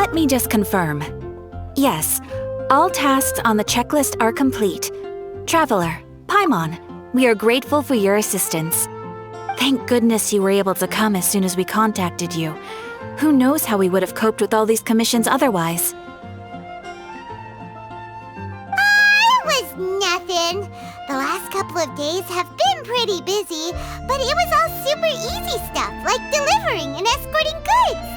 Let me just confirm. Yes, all tasks on the checklist are complete. Traveler, Paimon, we are grateful for your assistance. Thank goodness you were able to come as soon as we contacted you. Who knows how we would have coped with all these commissions otherwise? It was nothing. The last couple of days have been pretty busy, but it was all super easy stuff, like delivering and escorting goods.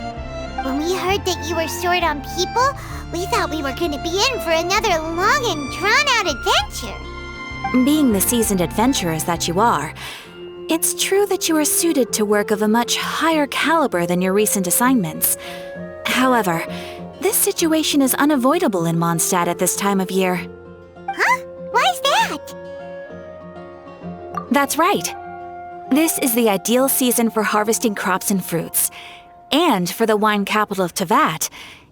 When we heard that you were short on people, we thought we were going to be in for another long and drawn-out adventure. Being the seasoned adventurers that you are, it's true that you are suited to work of a much higher caliber than your recent assignments. However, this situation is unavoidable in Mondstadt at this time of year. Huh? Why's that? That's right. This is the ideal season for harvesting crops and fruits. And for the wine capital of Teyvat,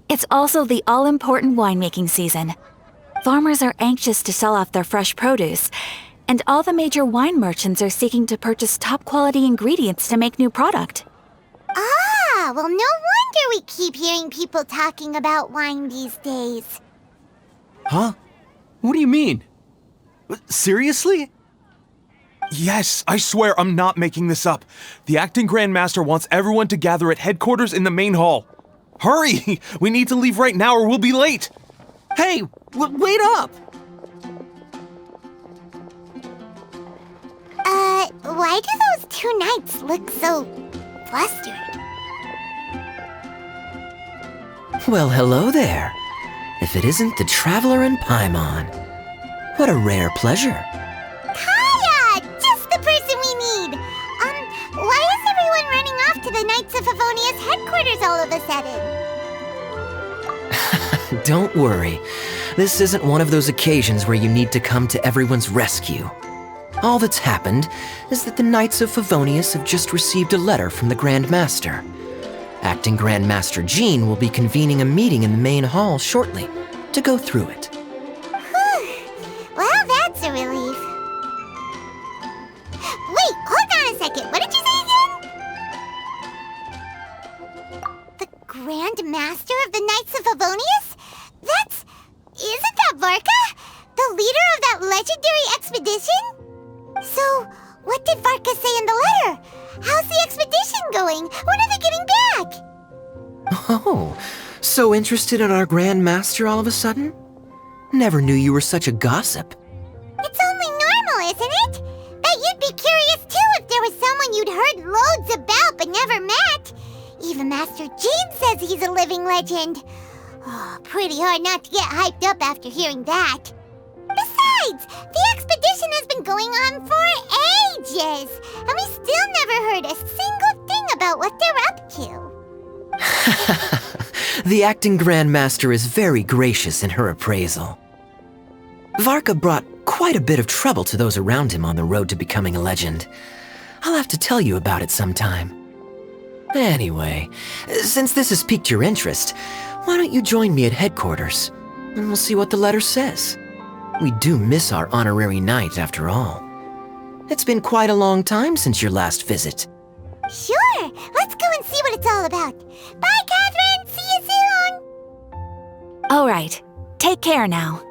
it's also the all-important winemaking season. Farmers are anxious to sell off their fresh produce, and all the major wine merchants are seeking to purchase top-quality ingredients to make new product. Ah, well, no wonder we keep hearing people talking about wine these days. Huh? What do you mean? Seriously? Yes, I swear I'm not making this up. The acting Grand Master wants everyone to gather at headquarters in the main hall. Hurry! We need to leave right now or we'll be late! Hey, wait up! Why do those two knights look so flustered? Well, hello there. If it isn't the Traveler and Paimon. What a rare pleasure. Kaya! Just the person we need! Why is everyone running off to the Knights of Favonia's headquarters all of a sudden? Don't worry. This isn't one of those occasions where you need to come to everyone's rescue. All that's happened is that the Knights of Favonius have just received a letter from the Grand Master. Acting Grand Master Jean will be convening a meeting in the main hall shortly to go through it. Well, that's a relief. Wait, hold on a second. What did you say again? The Grand Master of the Knights of Favonius? Isn't that Varka? The leader of that legendary expedition? So, what did Varka say in the letter? How's the expedition going? When are they getting back? Oh, so interested in our Grand Master all of a sudden? Never knew you were such a gossip. It's only normal, isn't it? That you'd be curious too if there was someone you'd heard loads about but never met. Even Master Jean says he's a living legend. Oh, pretty hard not to get hyped up after hearing that. Besides, the expedition has been going on for ages, and we still never heard a single thing about what they're up to. The acting Grand Master is very gracious in her appraisal. Varka brought quite a bit of trouble to those around him on the road to becoming a legend. I'll have to tell you about it sometime. Anyway, since this has piqued your interest, why don't you join me at headquarters, and we'll see what the letter says. We do miss our honorary knight, after all. It's been quite a long time since your last visit. Sure, let's go and see what it's all about. Bye, Catherine! See you soon! All right, take care now.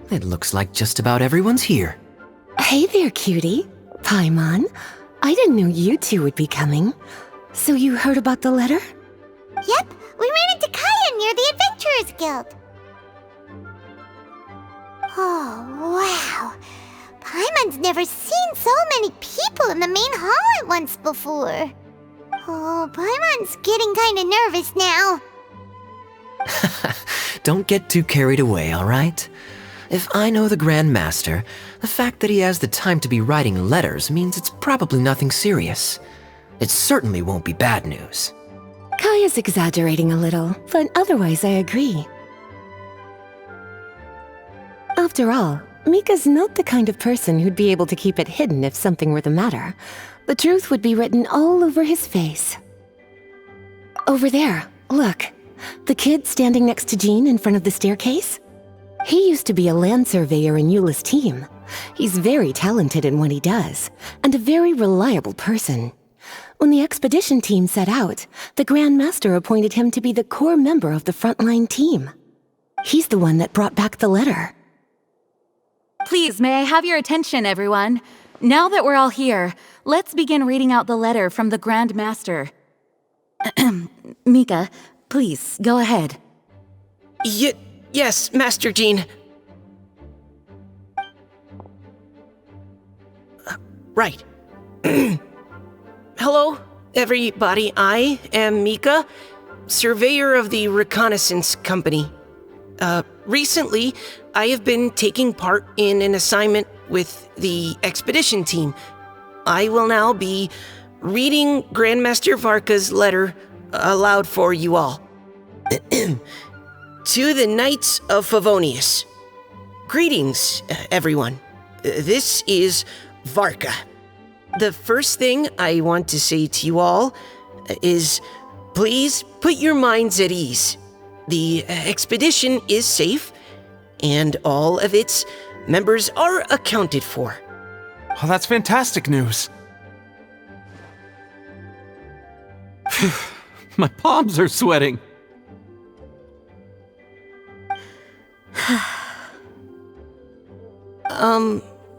It looks like just about everyone's here. Hey there, cutie. Paimon, I didn't know you two would be coming. So you heard about the letter? Yep, we ran into Kaya near the Adventurers Guild. Oh, wow. Paimon's never seen so many people in the main hall at once before. Oh, Paimon's getting kinda nervous now. Don't get too carried away, all right? If I know the Grand Master, the fact that he has the time to be writing letters means it's probably nothing serious. It certainly won't be bad news. Kaya's exaggerating a little, but otherwise I agree. After all, Mika's not the kind of person who'd be able to keep it hidden if something were the matter. The truth would be written all over his face. Over there, look. The kid standing next to Jean in front of the staircase? He used to be a land surveyor in Eula's team. He's very talented in what he does, and a very reliable person. When the expedition team set out, the Grand Master appointed him to be the core member of the frontline team. He's the one that brought back the letter. Please, may I have your attention, everyone? Now that we're all here, let's begin reading out the letter from the Grand Master. Mika, please, go ahead. Yes, Master Jean. Right. Hello, everybody. I am Mika, surveyor of the Reconnaissance Company. Recently, I have been taking part in an assignment with the expedition team. I will now be reading Grandmaster Varka's letter aloud for you all. To the Knights of Favonius. Greetings, everyone. This is Varka. The first thing I want to say to you all is, please put your minds at ease. The expedition is safe, and all of its members are accounted for. Oh, that's fantastic news. My palms are sweating.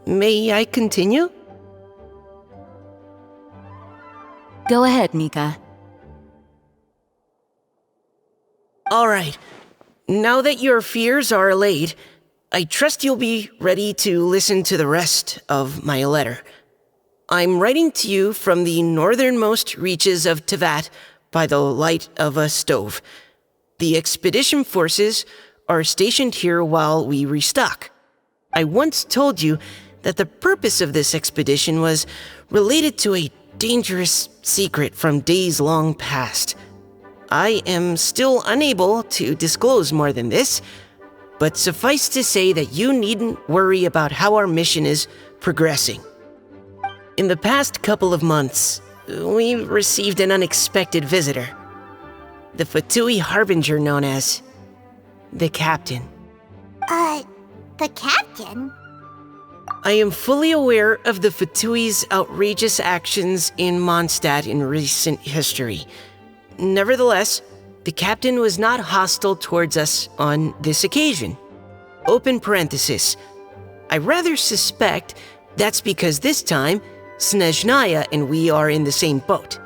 May I continue? Go ahead, Mika. All right. Now that your fears are allayed, I trust you'll be ready to listen to the rest of my letter. I'm writing to you from the northernmost reaches of Tevat by the light of a stove. The expedition forces are stationed here while we restock. I once told you that the purpose of this expedition was related to a dangerous secret from days long past. I am still unable to disclose more than this, but suffice to say that you needn't worry about how our mission is progressing. In the past couple of months, we received an unexpected visitor. The Fatui Harbinger known as the Captain. The Captain? I am fully aware of the Fatui's outrageous actions in Mondstadt in recent history. Nevertheless, the Captain was not hostile towards us on this occasion. Open parenthesis. I rather suspect that's because this time, Snezhnaya and we are in the same boat.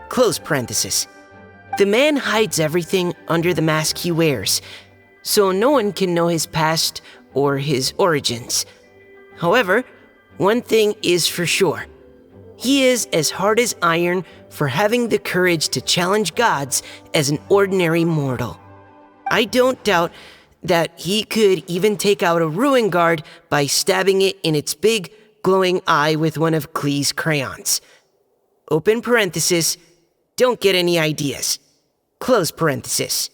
Close parenthesis. The man hides everything under the mask he wears, so no one can know his past or his origins. However, one thing is for sure. He is as hard as iron for having the courage to challenge gods as an ordinary mortal. I don't doubt that he could even take out a ruin guard by stabbing it in its big, glowing eye with one of Klee's crayons. Open parenthesis, don't get any ideas. Close parenthesis.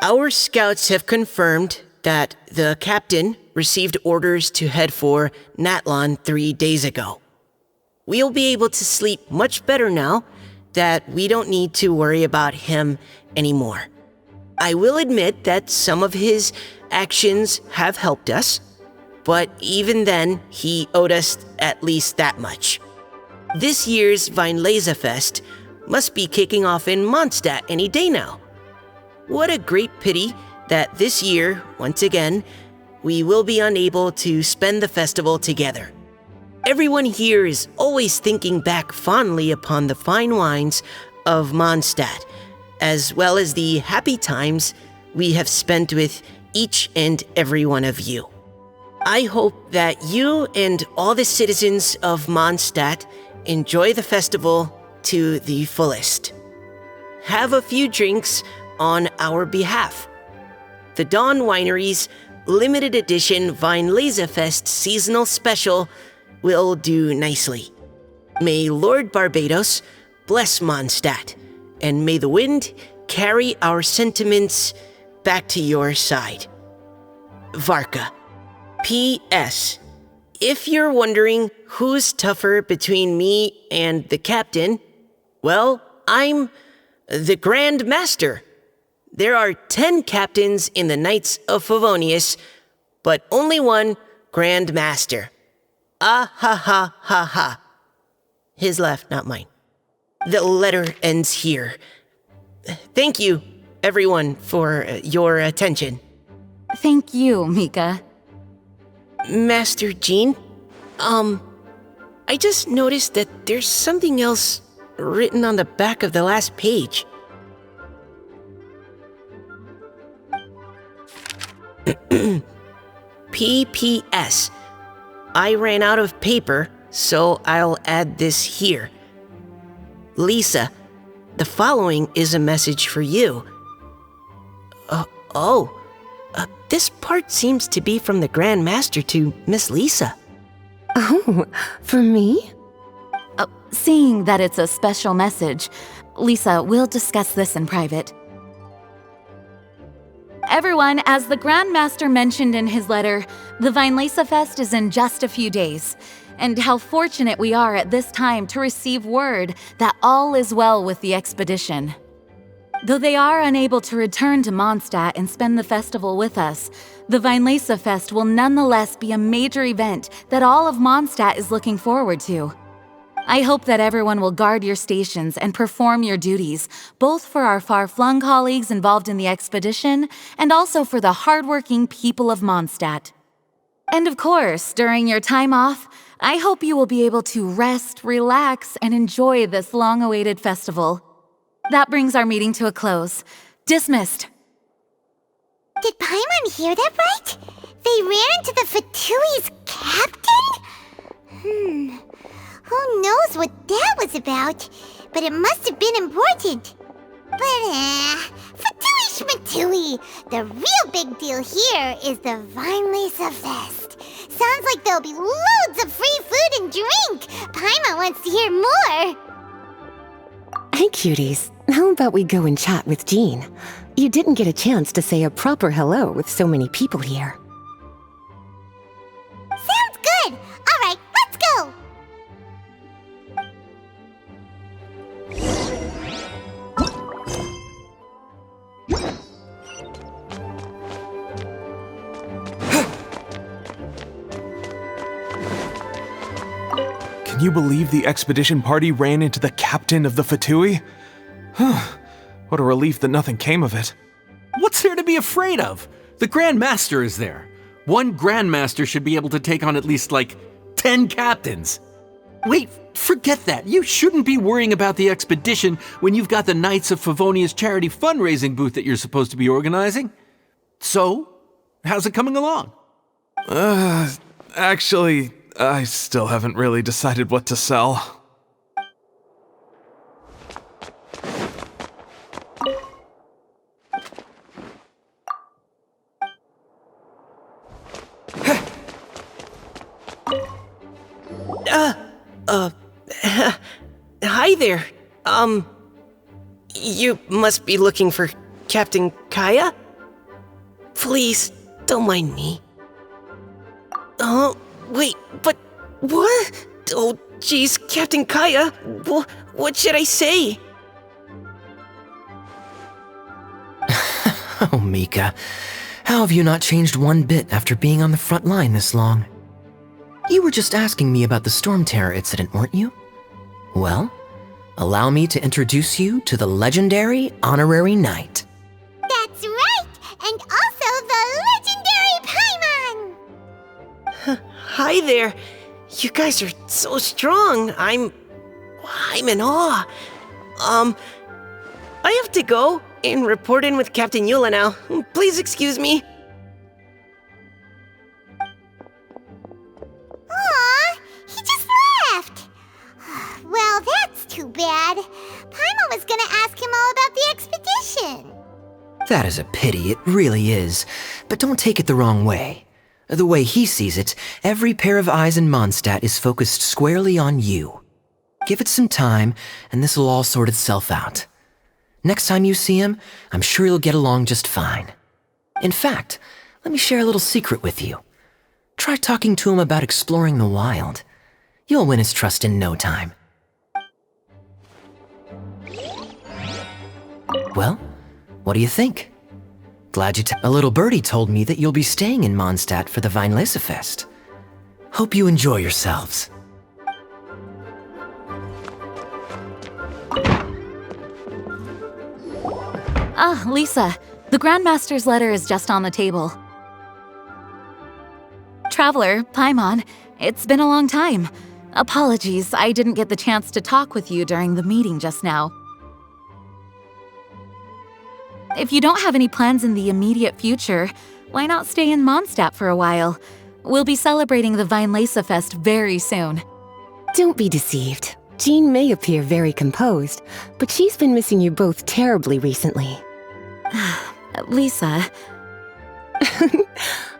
Our scouts have confirmed that the Captain received orders to head for Natlan 3 days ago. We'll be able to sleep much better now that we don't need to worry about him anymore. I will admit that some of his actions have helped us, but even then, he owed us at least that much. This year's Weinlesefest must be kicking off in Mondstadt any day now. What a great pity that this year, once again, we will be unable to spend the festival together. Everyone here is always thinking back fondly upon the fine wines of Mondstadt, as well as the happy times we have spent with each and every one of you. I hope that you and all the citizens of Mondstadt enjoy the festival to the fullest. Have a few drinks on our behalf. The Dawn Winery's limited edition Weinlesefest seasonal special will do nicely. May Lord Barbados bless Mondstadt, and may the wind carry our sentiments back to your side. Varka. P.S. If you're wondering who's tougher between me and the captain, well, I'm the Grand Master. There are 10 captains in the Knights of Favonius, but only one Grand Master. Ah ha ha ha ha. His laugh, not mine. The letter ends here. Thank you, everyone, for your attention. Thank you, Mika. Master Jean, I just noticed that there's something else written on the back of the last page. P.P.S. I ran out of paper, so I'll add this here. Lisa, the following is a message for you. This part seems to be from the Grand Master to Miss Lisa. Oh, for me? Seeing that it's a special message, Lisa, we'll discuss this in private. Everyone, as the Grand Master mentioned in his letter, the Weinlesefest is in just a few days, and how fortunate we are at this time to receive word that all is well with the expedition. Though they are unable to return to Mondstadt and spend the festival with us, the Weinlesefest will nonetheless be a major event that all of Mondstadt is looking forward to. I hope that everyone will guard your stations and perform your duties, both for our far-flung colleagues involved in the expedition and also for the hardworking people of Mondstadt. And of course, during your time off, I hope you will be able to rest, relax, and enjoy this long-awaited festival. That brings our meeting to a close. Dismissed. Did Paimon hear that right? They ran into the Fatui's captain? Who knows what that was about? But it must have been important. But Fatui Schmatui, the real big deal here is the Weinlesefest. Sounds like there'll be loads of free food and drink. Paimon wants to hear more. Hey, cuties. How about we go and chat with Jean? You didn't get a chance to say a proper hello with so many people here. Sounds good. All right, let's go. Can you believe the expedition party ran into the captain of the Fatui? What a relief that nothing came of it. What's there to be afraid of? The Grand Master is there. One Grand Master should be able to take on at least, 10 captains. Wait, forget that. You shouldn't be worrying about the expedition when you've got the Knights of Favonia's charity fundraising booth that you're supposed to be organizing. So, how's it coming along? Actually, I still haven't really decided what to sell. Hi there. You must be looking for Captain Kaya? Please, don't mind me. Wait, but what? Oh, geez, Captain Kaya, what should I say? Oh, Mika, how have you not changed one bit after being on the front line this long? You were just asking me about the Storm Terror incident, weren't you? Well, allow me to introduce you to the legendary Honorary Knight. That's right, and also the legendary Paimon. Hi there. You guys are so strong. I'm in awe. I have to go and report in with Captain Eula now. Please excuse me. Aw, he just left. Well, that's too bad. That is a pity, it really is. But don't take it the wrong way. The way he sees it, every pair of eyes in Mondstadt is focused squarely on you. Give it some time, and this will all sort itself out. Next time you see him, I'm sure you'll get along just fine. In fact, let me share a little secret with you. Try talking to him about exploring the wild. You'll win his trust in no time. Well, what do you think? Glad you A little birdie told me that you'll be staying in Mondstadt for the Weinlesefest. Hope you enjoy yourselves. Ah, Lisa, the Grandmaster's letter is just on the table. Traveler, Paimon, it's been a long time. Apologies, I didn't get the chance to talk with you during the meeting just now. If you don't have any plans in the immediate future, why not stay in Mondstadt for a while? We'll be celebrating the Weinlesefest very soon. Don't be deceived. Jean may appear very composed, but she's been missing you both terribly recently. Lisa...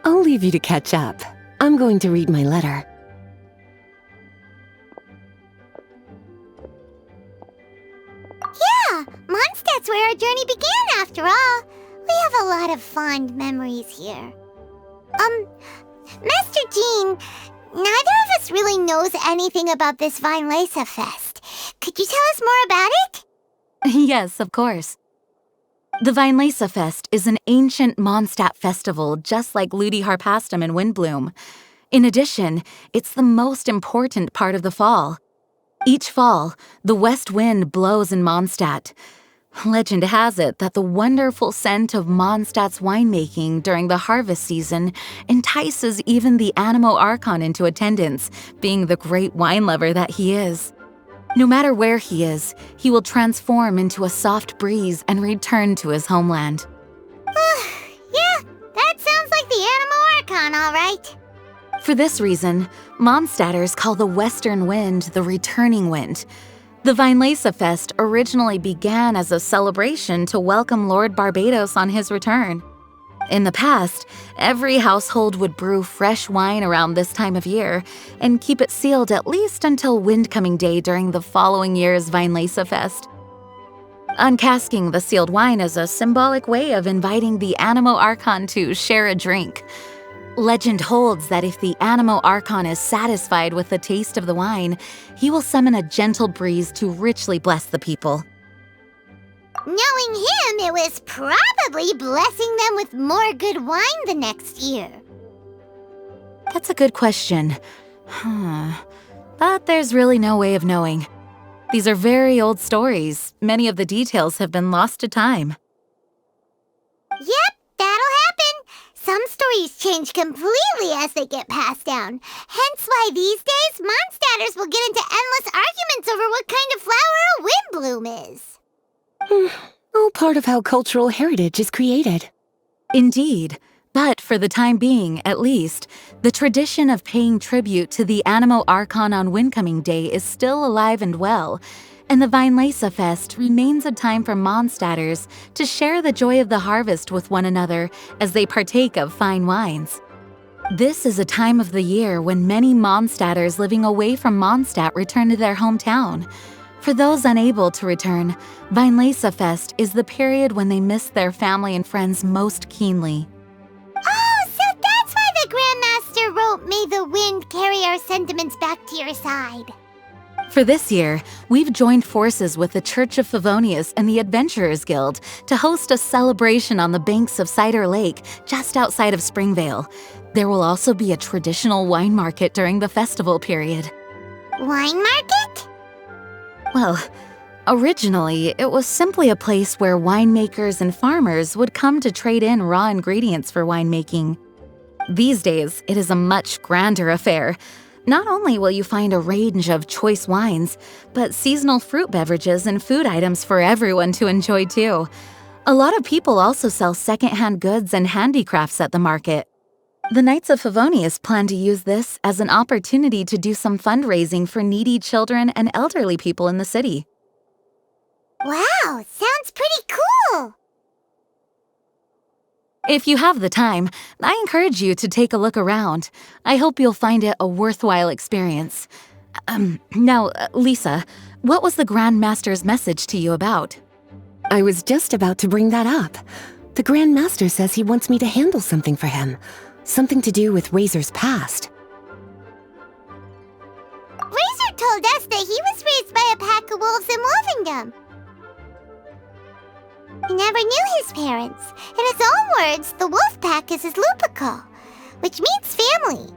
I'll leave you to catch up. I'm going to read my letter. Yeah, Mondstadt's where our journey began after all. We have a lot of fond memories here. Master Jean, neither of us really knows anything about this Weinlesefest. Could you tell us more about it? Yes, of course. The Weinlesefest is an ancient Mondstadt festival just like Ludi Harpastum and Windbloom. In addition, it's the most important part of the fall. Each fall, the west wind blows in Mondstadt. Legend has it that the wonderful scent of Mondstadt's winemaking during the harvest season entices even the Animo Archon into attendance, being the great wine lover that he is. No matter where he is, he will transform into a soft breeze and return to his homeland. Yeah, that sounds like the Animo Archon, all right. For this reason, Mondstadters call the western wind the returning wind. The Weinlesefest originally began as a celebration to welcome Lord Barbados on his return. In the past, every household would brew fresh wine around this time of year and keep it sealed at least until Windcoming Day during the following year's Weinlesefest. Uncasking the sealed wine is a symbolic way of inviting the Animo Archon to share a drink. Legend holds that if the Animo Archon is satisfied with the taste of the wine, he will summon a gentle breeze to richly bless the people. Knowing him, it was probably blessing them with more good wine the next year. That's a good question. But there's really no way of knowing. These are very old stories. Many of the details have been lost to time. Yep, that'll happen. Some stories change completely as they get passed down. Hence why these days, Mondstadters will get into endless arguments over what kind of flower a windbloom is. All part of how cultural heritage is created. Indeed. But for the time being, at least, the tradition of paying tribute to the Animo Archon on Windcoming Day is still alive and well, and the Weinlesefest remains a time for Mondstadters to share the joy of the harvest with one another as they partake of fine wines. This is a time of the year when many Mondstadters living away from Mondstadt return to their hometown. For those unable to return, Weinlesefest is the period when they miss their family and friends most keenly. Oh, so that's why the Grandmaster wrote, "May the wind carry our sentiments back to your side." For this year, we've joined forces with the Church of Favonius and the Adventurers Guild to host a celebration on the banks of Cider Lake, just outside of Springvale. There will also be a traditional wine market during the festival period. Wine market? Well, originally, it was simply a place where winemakers and farmers would come to trade in raw ingredients for winemaking. These days, it is a much grander affair. Not only will you find a range of choice wines, but seasonal fruit beverages and food items for everyone to enjoy too. A lot of people also sell secondhand goods and handicrafts at the market. The Knights of Favonius plan to use this as an opportunity to do some fundraising for needy children and elderly people in the city. Wow, sounds pretty cool. If you have the time, I encourage you to take a look around. I hope you'll find it a worthwhile experience. Now, Lisa, what was the Grand Master's message to you about? I was just about to bring that up. The Grand Master says he wants me to handle something for him. Something to do with Razor's past. Razor told us that he was raised by a pack of wolves in Wolvendom. He never knew his parents. In his own words, the wolf pack is his lupical, which means family.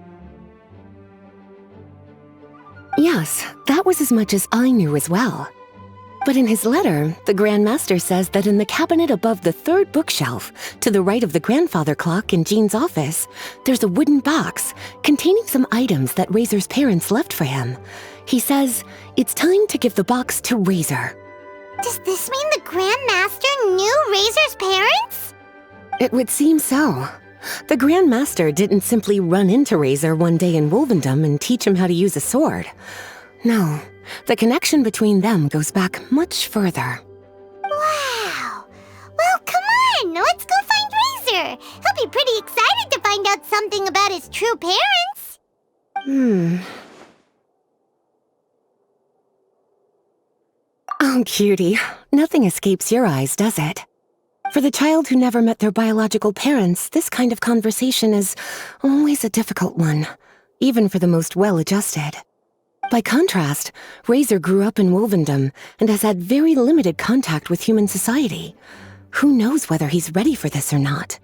Yes, that was as much as I knew as well. But in his letter, the Grand Master says that in the cabinet above the third bookshelf, to the right of the grandfather clock in Jean's office, there's a wooden box containing some items that Razor's parents left for him. He says it's time to give the box to Razor. Does this mean the Grand Master knew Razor's parents? It would seem so. The Grand Master didn't simply run into Razor one day in Wolvendom and teach him how to use a sword. No, the connection between them goes back much further. Wow! Well, come on! Let's go find Razor! He'll be pretty excited to find out something about his true parents! Oh, cutie. Nothing escapes your eyes, does it? For the child who never met their biological parents, this kind of conversation is always a difficult one, even for the most well-adjusted. By contrast, Razor grew up in Wolvendom and has had very limited contact with human society. Who knows whether he's ready for this or not?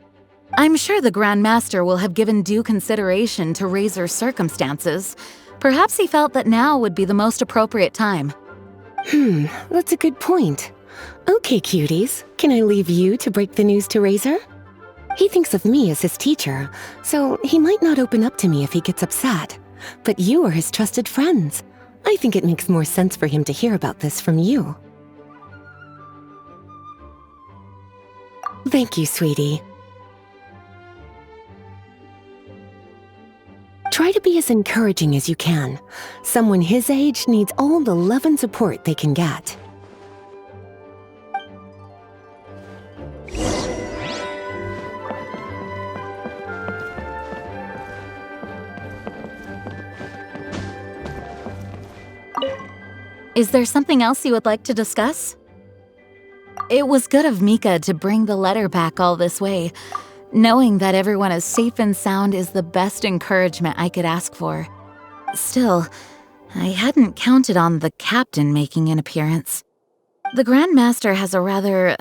I'm sure the Grand Master will have given due consideration to Razor's circumstances. Perhaps he felt that now would be the most appropriate time. That's a good point. Okay, cuties, can I leave you to break the news to Razor? He thinks of me as his teacher, so he might not open up to me if he gets upset. But you are his trusted friends. I think it makes more sense for him to hear about this from you. Thank you, sweetie. Try to be as encouraging as you can. Someone his age needs all the love and support they can get. Is there something else you would like to discuss? It was good of Mika to bring the letter back all this way. Knowing that everyone is safe and sound is the best encouragement I could ask for. Still, I hadn't counted on the captain making an appearance. The Grand Master has a rather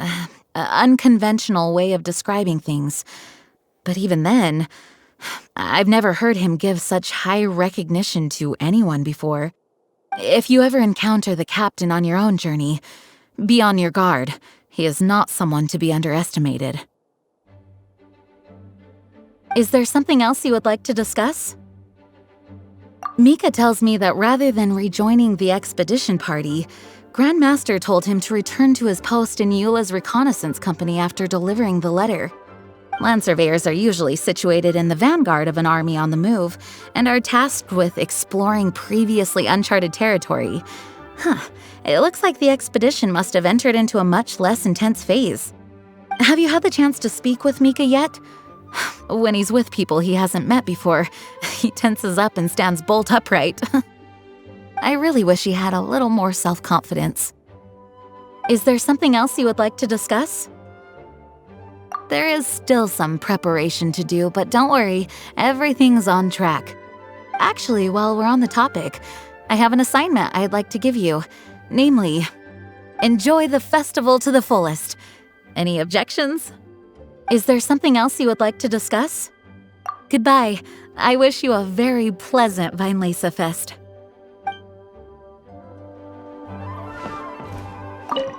unconventional way of describing things. But even then, I've never heard him give such high recognition to anyone before. If you ever encounter the captain on your own journey, be on your guard. He is not someone to be underestimated. Is there something else you would like to discuss? Mika tells me that rather than rejoining the expedition party, Grand Master told him to return to his post in Eula's reconnaissance company after delivering the letter. Land surveyors are usually situated in the vanguard of an army on the move and are tasked with exploring previously uncharted territory. It looks like the expedition must have entered into a much less intense phase. Have you had the chance to speak with Mika yet? When he's with people he hasn't met before, he tenses up and stands bolt upright. I really wish he had a little more self-confidence. Is there something else you would like to discuss? There is still some preparation to do, but don't worry, everything's on track. Actually, while we're on the topic, I have an assignment I'd like to give you. Namely, enjoy the festival to the fullest. Any objections? Is there something else you would like to discuss? Goodbye. I wish you a very pleasant Weinlese Fest.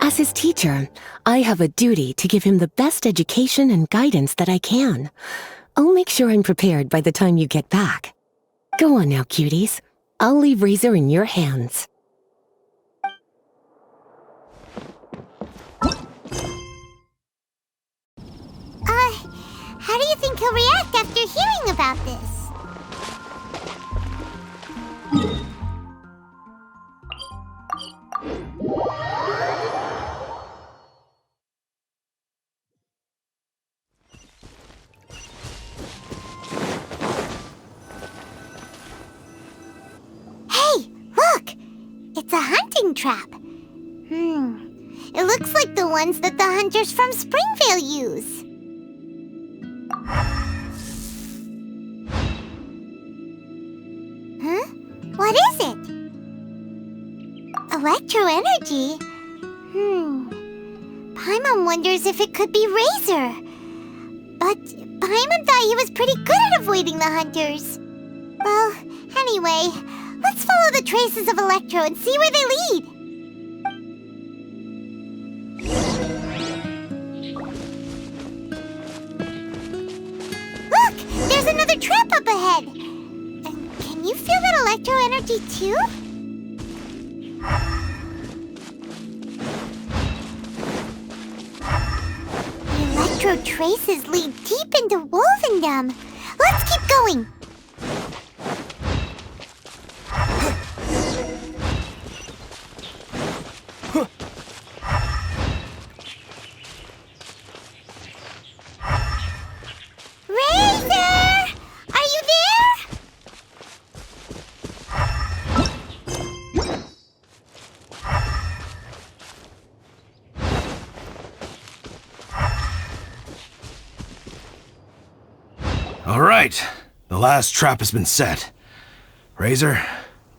As his teacher, I have a duty to give him the best education and guidance that I can. I'll make sure I'm prepared by the time you get back. Go on now, cuties. I'll leave Razor in your hands. How do you think he'll react after hearing about this? trap. It looks like the ones that the hunters from Springvale use. Huh? What is it? Electro energy? Paimon wonders if it could be Razor. But Paimon thought he was pretty good at avoiding the hunters. Well, anyway, let's follow the traces of Electro and see where they lead. Look! There's another trap up ahead! And can you feel that Electro energy too? The Electro traces lead deep into Wolvendom. Let's keep going! Razor! Are you there? All right, the last trap has been set. Razor,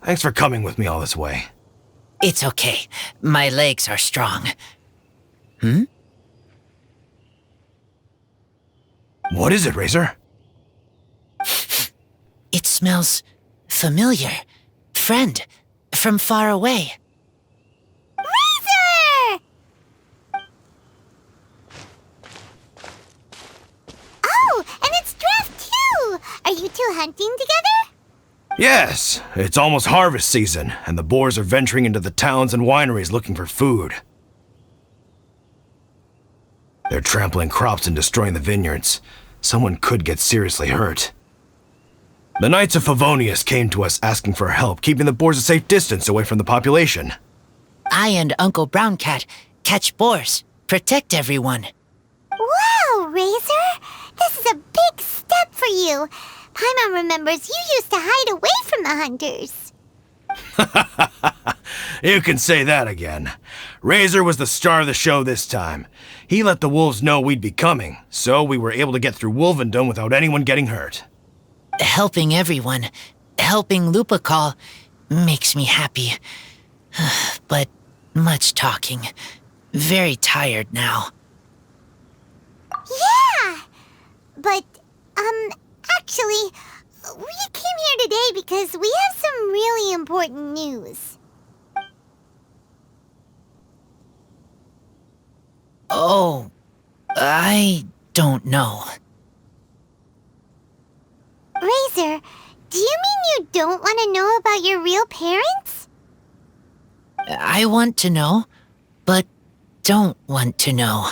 thanks for coming with me all this way. It's okay. My legs are strong. What is it, Razor? It smells familiar. Friend, from far away. Razor! Oh, and it's Draft too! Are you two hunting together? Yes, it's almost harvest season, and the boars are venturing into the towns and wineries looking for food. They're trampling crops and destroying the vineyards. Someone could get seriously hurt. The Knights of Favonius came to us asking for help keeping the boars a safe distance away from the population. I and Uncle Brown Cat catch boars, protect everyone. Wow, Razor! This is a big step for you. Paimon remembers you used to hide away from the hunters. You can say that again. Razor was the star of the show this time. He let the wolves know we'd be coming, so we were able to get through Wolvendom without anyone getting hurt. Helping everyone, helping Lupical, makes me happy. But much talking. Very tired now. Yeah! But, actually, we came here today because we have some really important news. Oh, I don't know. Razor, do you mean you don't want to know about your real parents? I want to know, but don't want to know.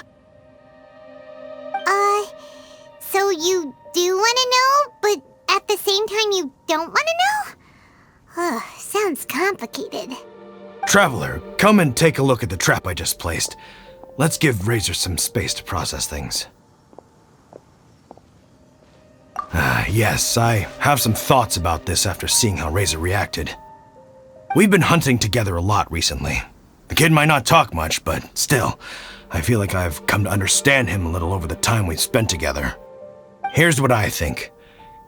So you do want to know, but at the same time you don't want to know? Sounds complicated. Traveler, come and take a look at the trap I just placed. Let's give Razor some space to process things. Yes, I have some thoughts about this after seeing how Razor reacted. We've been hunting together a lot recently. The kid might not talk much, but still, I feel like I've come to understand him a little over the time we've spent together. Here's what I think.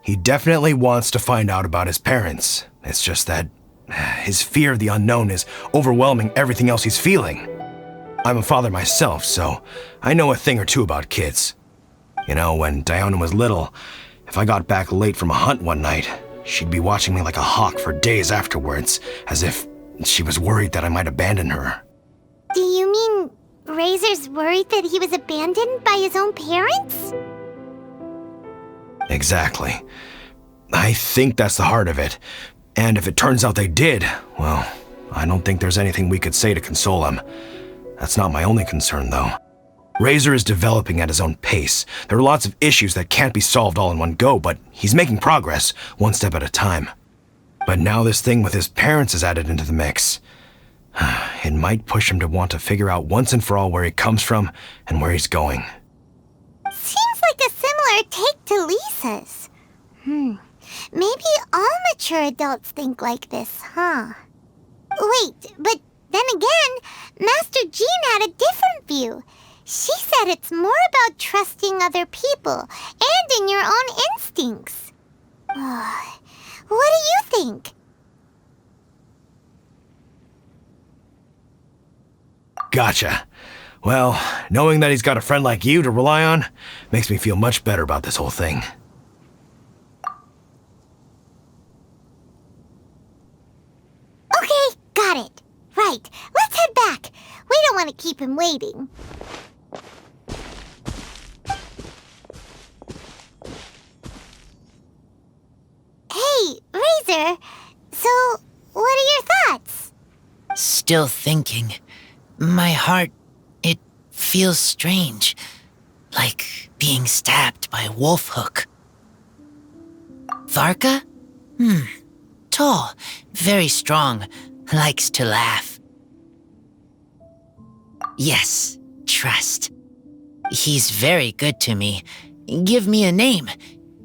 He definitely wants to find out about his parents. It's just that his fear of the unknown is overwhelming everything else he's feeling. I'm a father myself, so I know a thing or two about kids. You know, when Diona was little, if I got back late from a hunt one night, she'd be watching me like a hawk for days afterwards, as if she was worried that I might abandon her. Do you mean Razor's worried that he was abandoned by his own parents? Exactly. I think that's the heart of it. And if it turns out they did, well, I don't think there's anything we could say to console him. That's not my only concern, though. Razor is developing at his own pace. There are lots of issues that can't be solved all in one go, but he's making progress, one step at a time. But now this thing with his parents is added into the mix. It might push him to want to figure out once and for all where he comes from and where he's going. Seems like a similar take to Lisa's. Maybe all mature adults think like this, huh? Wait, but Then again, Master Jean had a different view. She said it's more about trusting other people and in your own instincts. What do you think? Gotcha. Well, knowing that he's got a friend like you to rely on makes me feel much better about this whole thing. Okay, got it. Right, let's head back. We don't want to keep him waiting. Hey, Razor. So, what are your thoughts? Still thinking. My heart, it feels strange. Like being stabbed by a wolf hook. Varka? Tall, very strong, likes to laugh. Yes, trust. He's very good to me. Give me a name.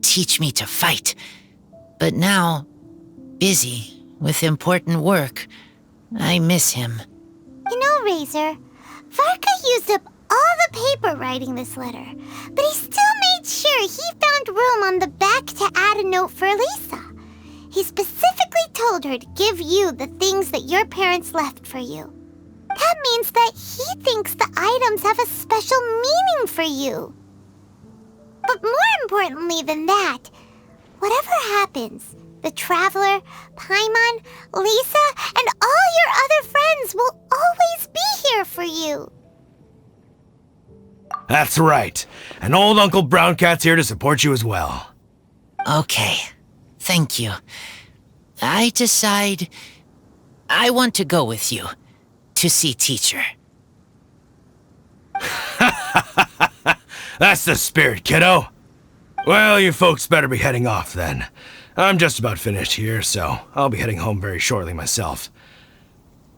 Teach me to fight. But now, busy with important work, I miss him. You know, Razor, Varka used up all the paper writing this letter, but he still made sure he found room on the back to add a note for Lisa. He specifically told her to give you the things that your parents left for you. That means that he thinks the items have a special meaning for you. But more importantly than that, whatever happens, the Traveler, Paimon, Lisa, and all your other friends will always be here for you. That's right. And old Uncle Brown Cat's here to support you as well. Okay, thank you. I decide I want to go with you to see teacher. That's the spirit, kiddo. Well, you folks better be heading off then. I'm just about finished here, so I'll be heading home very shortly myself.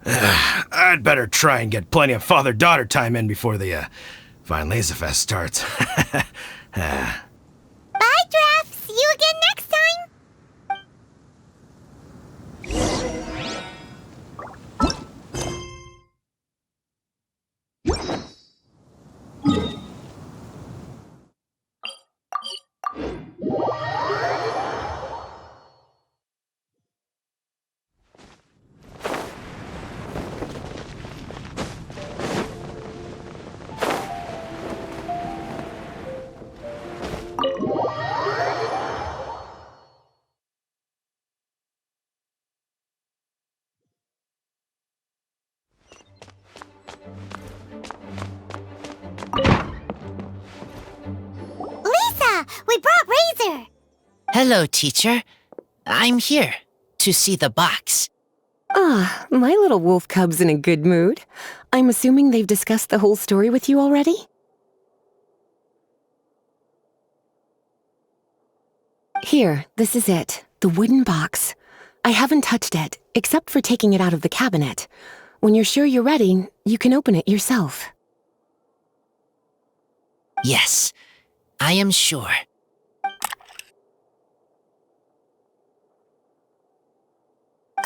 I'd better try and get plenty of father-daughter time in before the Vine Laser Fest starts. Bye, Draft. See you again next time. Lisa, we brought Razor. Hello, teacher. I'm here to see the box. Ah, my little wolf cub's in a good mood. I'm assuming they've discussed the whole story with you already? Here, this is it. The wooden box. I haven't touched it, except for taking it out of the cabinet. When you're sure you're ready, you can open it yourself. Yes, I am sure.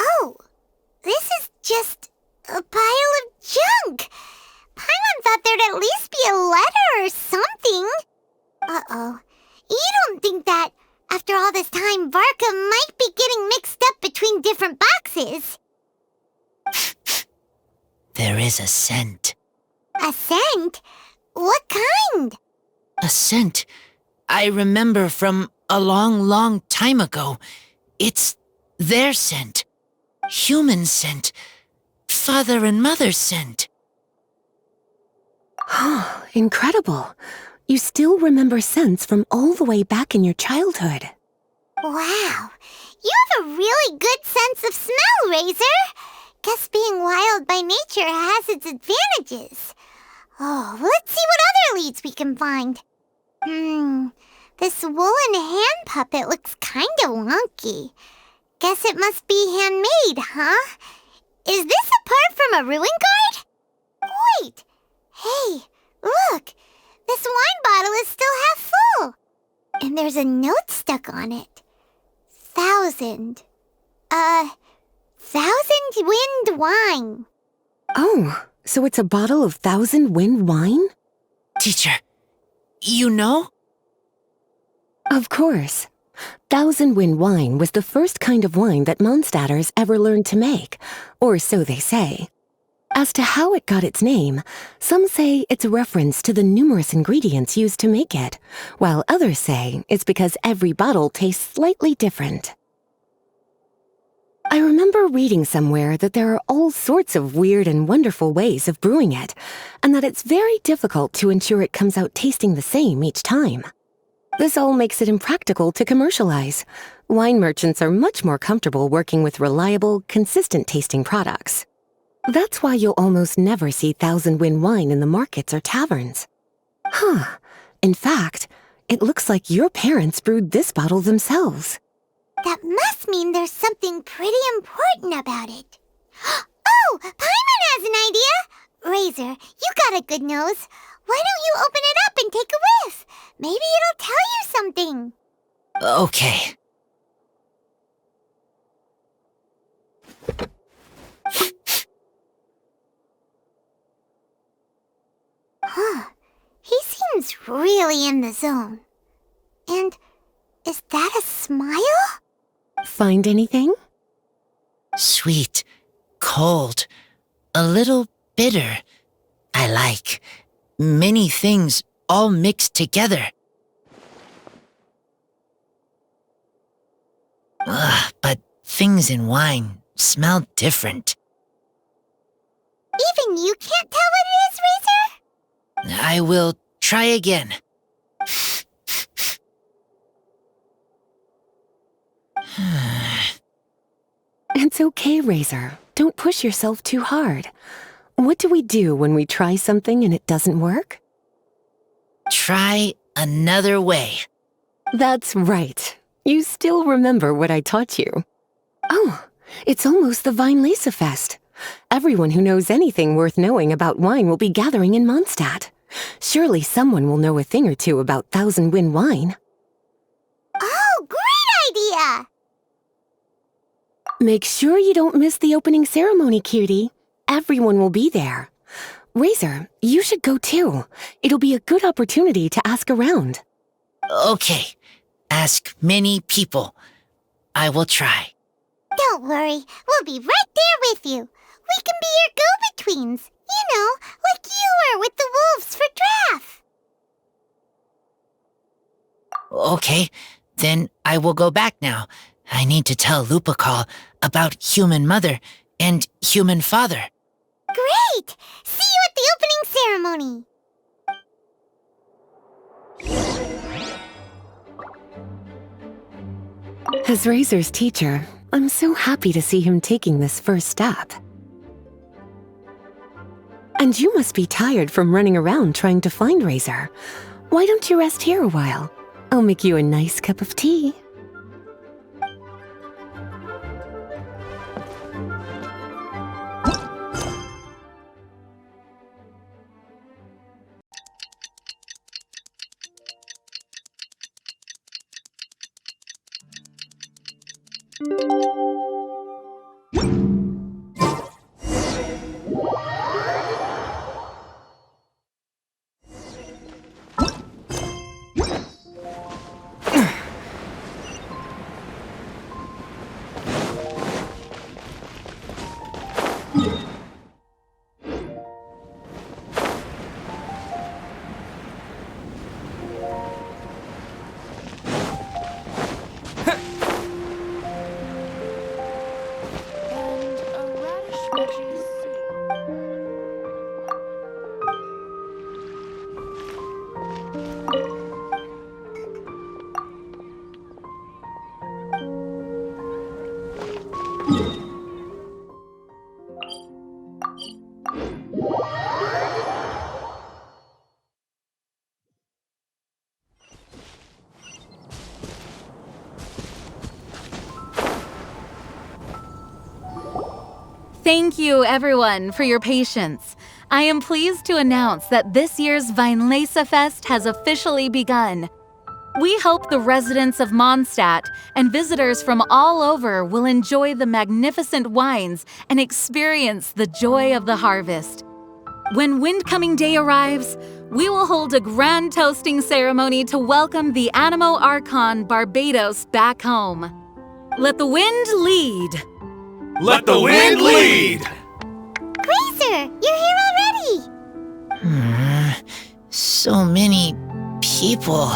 Oh, this is just a pile of junk. Paimon thought there'd at least be a letter or something. Uh-oh. You don't think that, after all this time, Varka might be getting mixed up between different boxes? There is a scent. A scent? What kind? A scent I remember from a long, long time ago. It's their scent. Human scent. Father and mother scent. Incredible. You still remember scents from all the way back in your childhood. Wow. You have a really good sense of smell, Razor. Guess being wild by nature has its advantages. Oh, let's see what other leads we can find. This woolen hand puppet looks kinda wonky. Guess it must be handmade, huh? Is this a part from a ruin guard? Wait! Hey, look! This wine bottle is still half full! And there's a note stuck on it. 1,000. 1,000 wind wine. Oh, so it's a bottle of Thousand Wind wine? Teacher, you know? Of course. Thousand Wind wine was the first kind of wine that Mondstadters ever learned to make, or so they say. As to how it got its name, some say it's a reference to the numerous ingredients used to make it, while others say it's because every bottle tastes slightly different. I remember reading somewhere that there are all sorts of weird and wonderful ways of brewing it, and that it's very difficult to ensure it comes out tasting the same each time. This all makes it impractical to commercialize. Wine merchants are much more comfortable working with reliable, consistent-tasting products. That's why you'll almost never see Thousand Wind wine in the markets or taverns. Huh. In fact, it looks like your parents brewed this bottle themselves. That must mean there's something pretty important about it. Oh, Paimon has an idea! Razor, you got a good nose. Why don't you open it up and take a whiff? Maybe it'll tell you something. Okay. Huh. He seems really in the zone. And is that a smile? Find anything? Sweet, cold, a little bitter. I like many things all mixed together. But things in wine smell different. Even you can't tell what it is, Razor? I will try again. It's okay, Razor. Don't push yourself too hard. What do we do when we try something and it doesn't work? Try another way. That's right. You still remember what I taught you. Oh, it's almost the Weinlesefest. Everyone who knows anything worth knowing about wine will be gathering in Mondstadt. Surely someone will know a thing or two about Thousand Wind wine. Oh, great idea! Make sure you don't miss the opening ceremony, cutie. Everyone will be there. Razor, you should go too. It'll be a good opportunity to ask around. Okay. Ask many people. I will try. Don't worry, we'll be right there with you. We can be your go-betweens. You know, like you were with the wolves for Draff. Okay, then I will go back now. I need to tell Lupacall about Human Mother and Human Father. Great! See you at the opening ceremony. As Razor's teacher, I'm so happy to see him taking this first step. And you must be tired from running around trying to find Razor. Why don't you rest here a while? I'll make you a nice cup of tea. Thank you, everyone, for your patience. I am pleased to announce that this year's Weinlesefest has officially begun. We hope the residents of Mondstadt and visitors from all over will enjoy the magnificent wines and experience the joy of the harvest. When Windcoming Day arrives, we will hold a grand toasting ceremony to welcome the Animo Archon Barbados back home. Let the wind lead! Let the wind lead! Grazer, you're here already! So many people.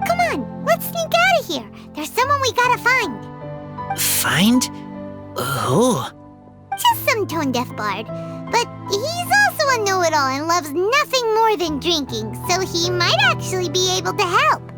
Come on, let's sneak out of here. There's someone we gotta find. Find? Who? Just some tone-deaf bard. But he's also a know-it-all and loves nothing more than drinking, so he might actually be able to help.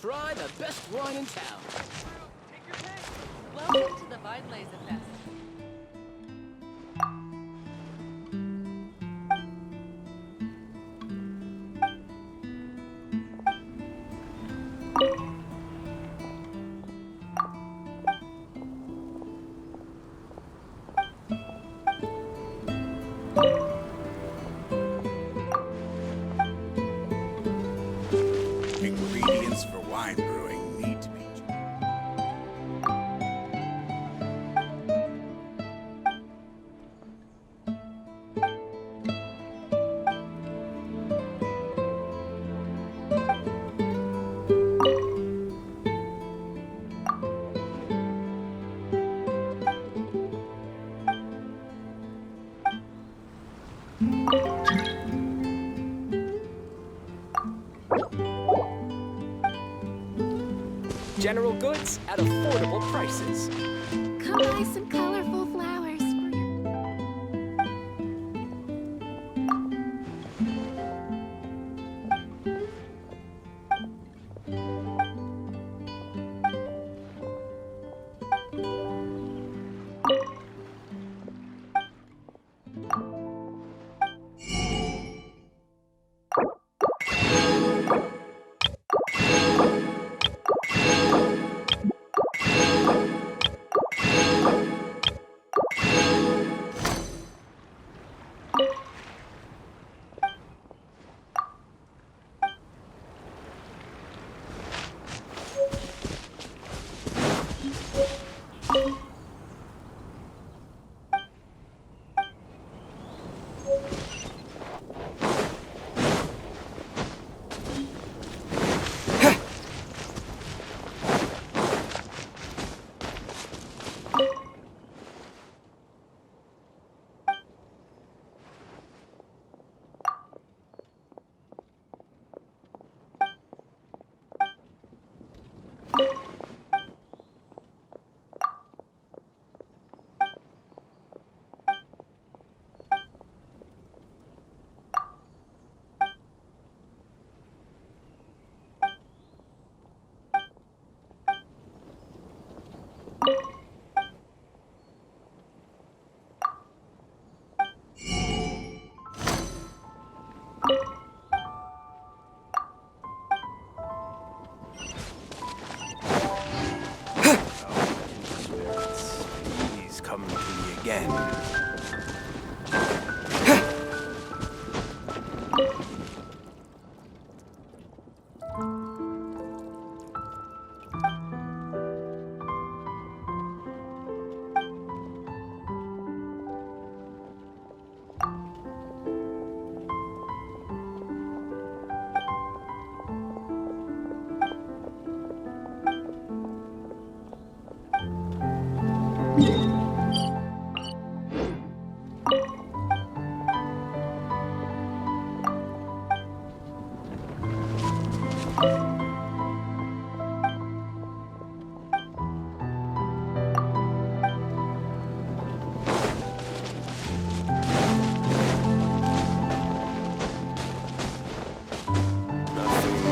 Try the best wine in town. Take your pick. Welcome to the Weinlese Fest. Ingredients for wine brewing need to be. General goods at affordable prices. Come buy some colorful flowers for your...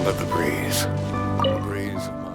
but the breeze of my...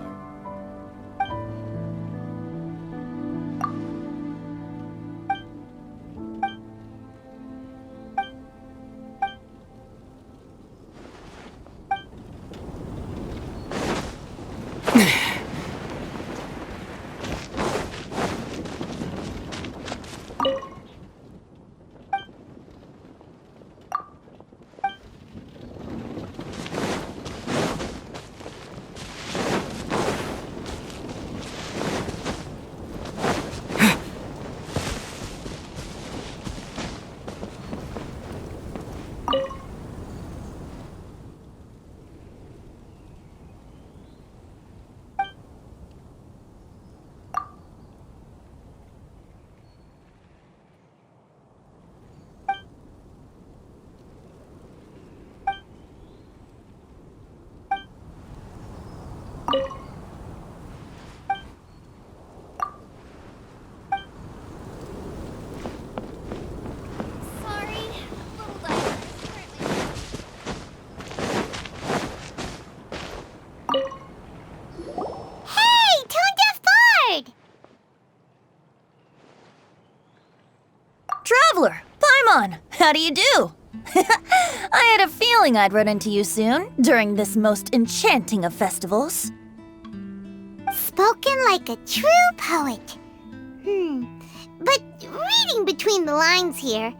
Traveler, Paimon, how do you do? I had a feeling I'd run into you soon, during this most enchanting of festivals. Spoken like a true poet. But reading between the lines here,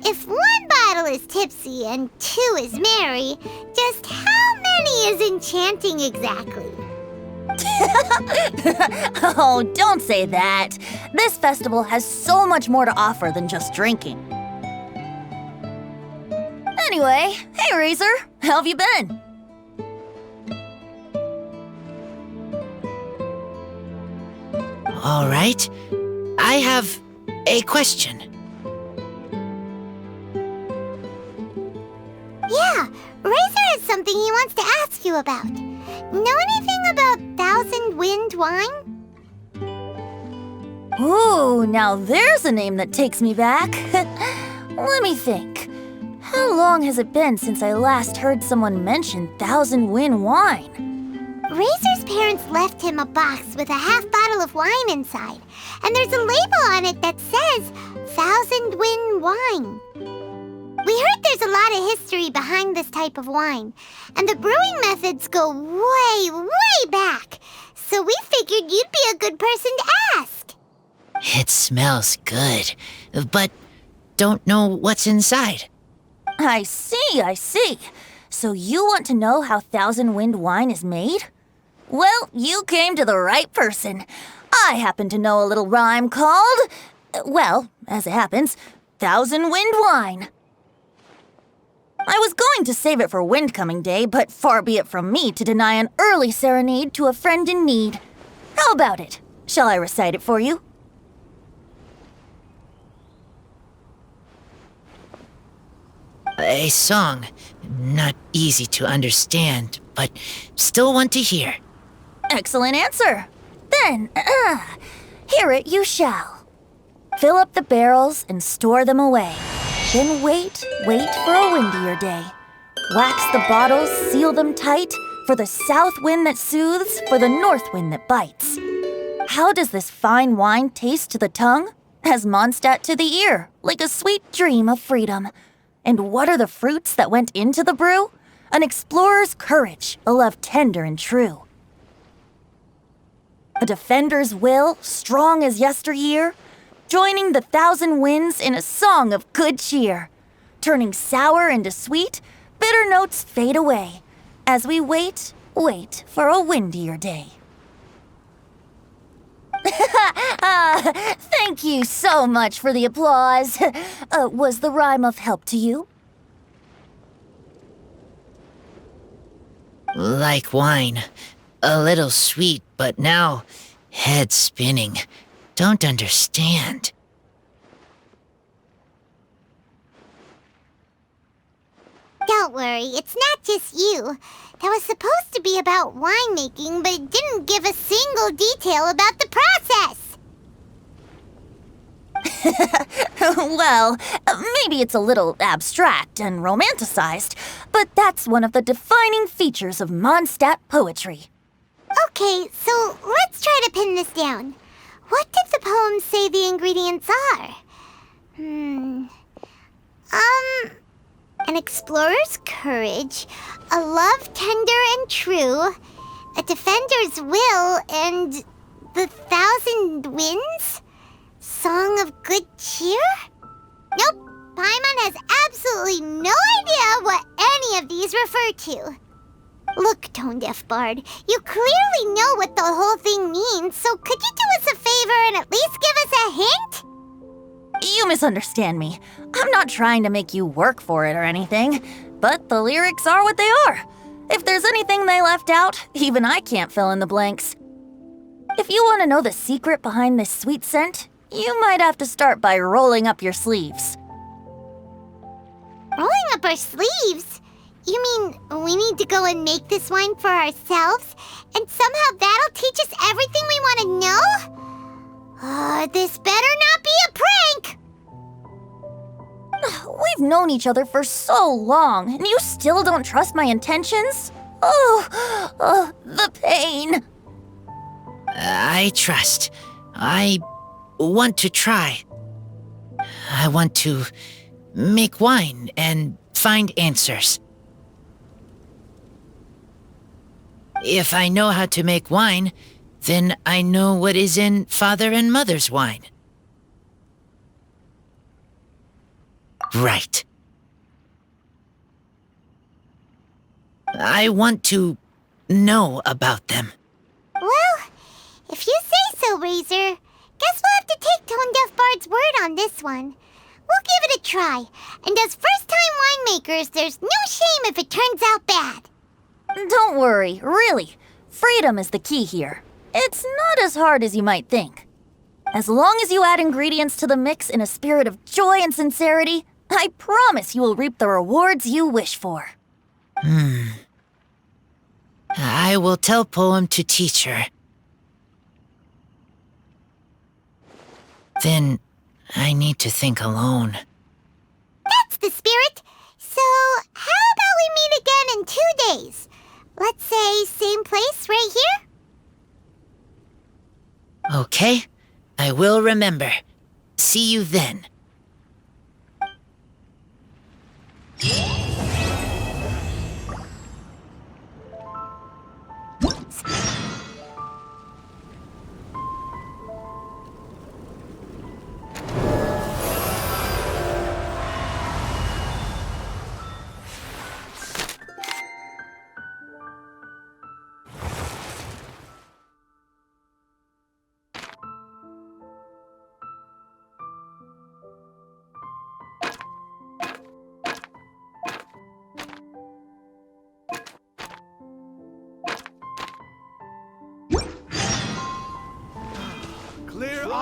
if one bottle is tipsy and two is merry, just how many is enchanting exactly? Oh, don't say that. This festival has so much more to offer than just drinking. Anyway, hey Razor, how have you been? All right. I have a question. Yeah, Razor has something he wants to ask you about. Know anything about Thousand Wind wine? Ooh, now there's a name that takes me back. Let me think. How long has it been since I last heard someone mention Thousand Wind wine? Razor's parents left him a box with a half bottle of wine inside, and there's a label on it that says Thousand Wind wine. We heard there's a lot of history behind this type of wine, and the brewing methods go way, way back, so we figured you'd be a good person to ask. It smells good, but don't know what's inside. I see. So you want to know how Thousand Wind wine is made? Well, you came to the right person. I happen to know a little rhyme called, well, as it happens, Thousand Wind wine. I was going to save it for Windcoming Day, but far be it from me to deny an early serenade to a friend in need. How about it? Shall I recite it for you? A song. Not easy to understand, but still want to hear. Excellent answer. Then, hear it you shall. Fill up the barrels and store them away. Then wait for a windier day. Wax the bottles, seal them tight, for the south wind that soothes, for the north wind that bites. How does this fine wine taste to the tongue? As Mondstadt to the ear, like a sweet dream of freedom. And what are the fruits that went into the brew? An explorer's courage, a love tender and true. A defender's will, strong as yesteryear, joining the thousand winds in a song of good cheer. Turning sour into sweet, bitter notes fade away, as we wait for a windier day. Thank you so much for the applause. Was the rhyme of help to you? Like wine. A little sweet, but now head spinning. Don't understand. Don't worry, it's not just you. That was supposed to be about winemaking, but it didn't give a single detail about the process. Well, maybe it's a little abstract and romanticized, but that's one of the defining features of Mondstadt poetry. Okay, so let's try to pin this down. What did the poem say the ingredients are? An explorer's courage, a love tender and true, a defender's will, and the 1,000 winds? Song of good cheer? Nope, Paimon has absolutely no idea what any of these refer to. Look, Tone-Deaf Bard, you clearly know what the whole thing means, so could you do us a favor and at least give us a hint? You misunderstand me. I'm not trying to make you work for it or anything, but the lyrics are what they are. If there's anything they left out, even I can't fill in the blanks. If you want to know the secret behind this sweet scent, you might have to start by rolling up your sleeves. Rolling up our sleeves? You mean we need to go and make this wine for ourselves, and somehow that'll teach us everything we want to know? This better not be a prank! We've known each other for so long, and you still don't trust my intentions? Oh, the pain. I trust. I want to try. I want to make wine and find answers. If I know how to make wine, then I know what is in Father and Mother's wine. Right. I want to know about them. Well, if you say so, Razor, guess we'll have to take Tone-Deaf Bard's word on this one. We'll give it a try, and as first-time winemakers, there's no shame if it turns out bad. Don't worry, really. Freedom is the key here. It's not as hard as you might think. As long as you add ingredients to the mix in a spirit of joy and sincerity, I promise you will reap the rewards you wish for. I will tell Poem to teach her. Then I need to think alone. That's the spirit. So, how about we meet again in 2 days? Let's say same place right here? Okay, I will remember. See you then.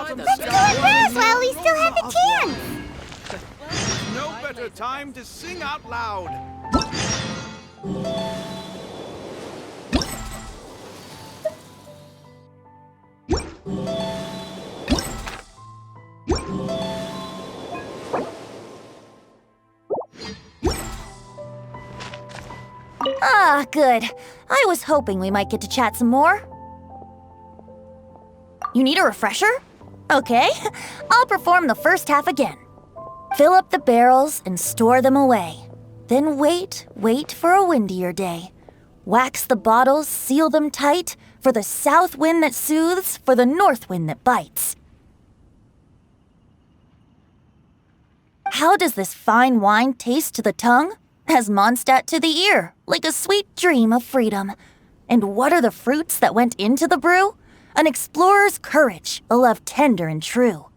Let's do it fast while we still have the chance! No better time to sing out loud. Ah, good. I was hoping we might get to chat some more. You need a refresher? Okay, I'll perform the first half again. Fill up the barrels and store them away. Then wait for a windier day. Wax the bottles, seal them tight, for the south wind that soothes, for the north wind that bites. How does this fine wine taste to the tongue? As Mondstadt to the ear, like a sweet dream of freedom. And what are the fruits that went into the brew? An explorer's courage, a love tender and true.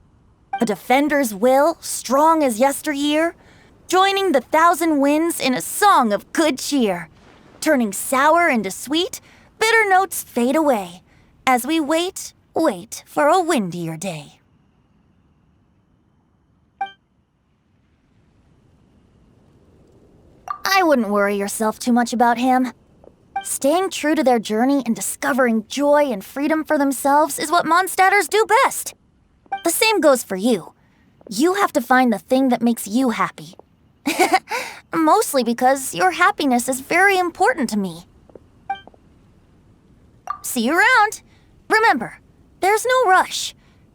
A defender's will, strong as yesteryear. Joining the 1,000 winds in a song of good cheer. Turning sour into sweet, bitter notes fade away. As we wait for a windier day. I wouldn't worry yourself too much about him. Staying true to their journey and discovering joy and freedom for themselves is what Mondstadters do best. The same goes for you. You have to find the thing that makes you happy. Mostly because your happiness is very important to me. See you around. Remember, there's no rush.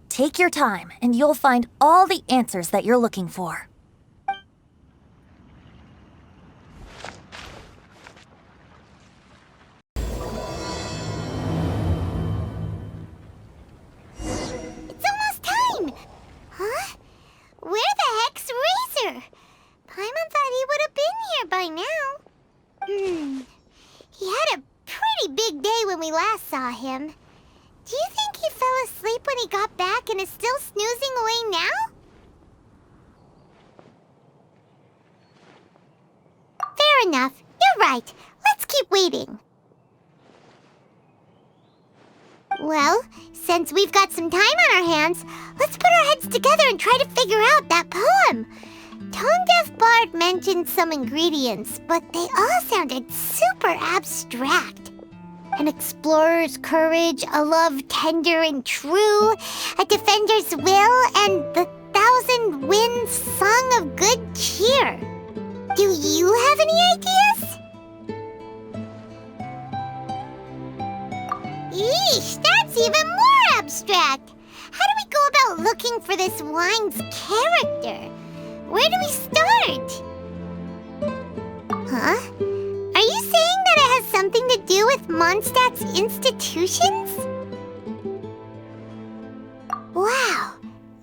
Take your time and you'll find all the answers that you're looking for. It's almost time! Huh? Where the heck's Razor? Paimon thought he would have been here by now. He had a pretty big day when we last saw him. Do you think he fell asleep when he got back and is still snoozing away now? Fair enough. You're right. Let's keep waiting. Well, since we've got some time on our hands, let's put our heads together and try to figure out that poem. Tone-deaf Bard mentioned some ingredients, but they all sounded super abstract. An explorer's courage, a love tender and true, a defender's will, and the 1,000 winds song of good cheer. Do you have any ideas? Eesh, that's even more abstract. How do we go about looking for this wine's character? Where do we start? Huh? Are you saying that it has something to do with Mondstadt's institutions? Wow,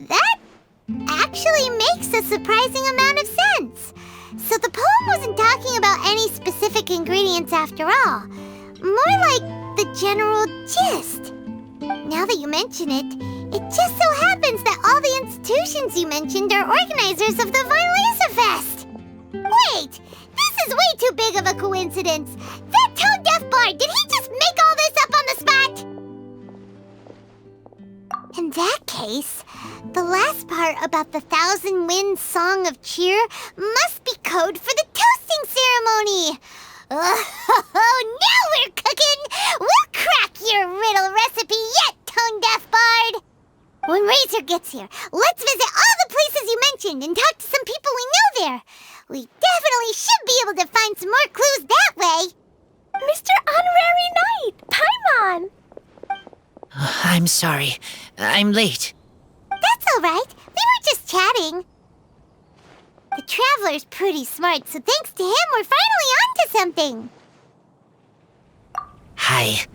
that actually makes a surprising amount of sense. So the poem wasn't talking about any specific ingredients after all. More like the general gist. Now that you mention it, it just so happens that all the institutions you mentioned are organizers of the Vine Laser Fest. Wait! This is way too big of a coincidence! That tone-deaf bard, did he just make all this up on the spot? In that case, the last part about the 1,000 winds song of cheer must be code for the toasting ceremony! Oh, now we're cooking! We'll crack your riddle recipe yet, tone-deaf bard! When Razor gets here, let's visit all the places you mentioned and talk to some people we know there. We definitely should be able to find some more clues that way. Mr. Honorary Knight, Paimon! I'm sorry. I'm late. That's all right. We were just chatting. The Traveler's pretty smart, so thanks to him, we're finally onto something. Hi.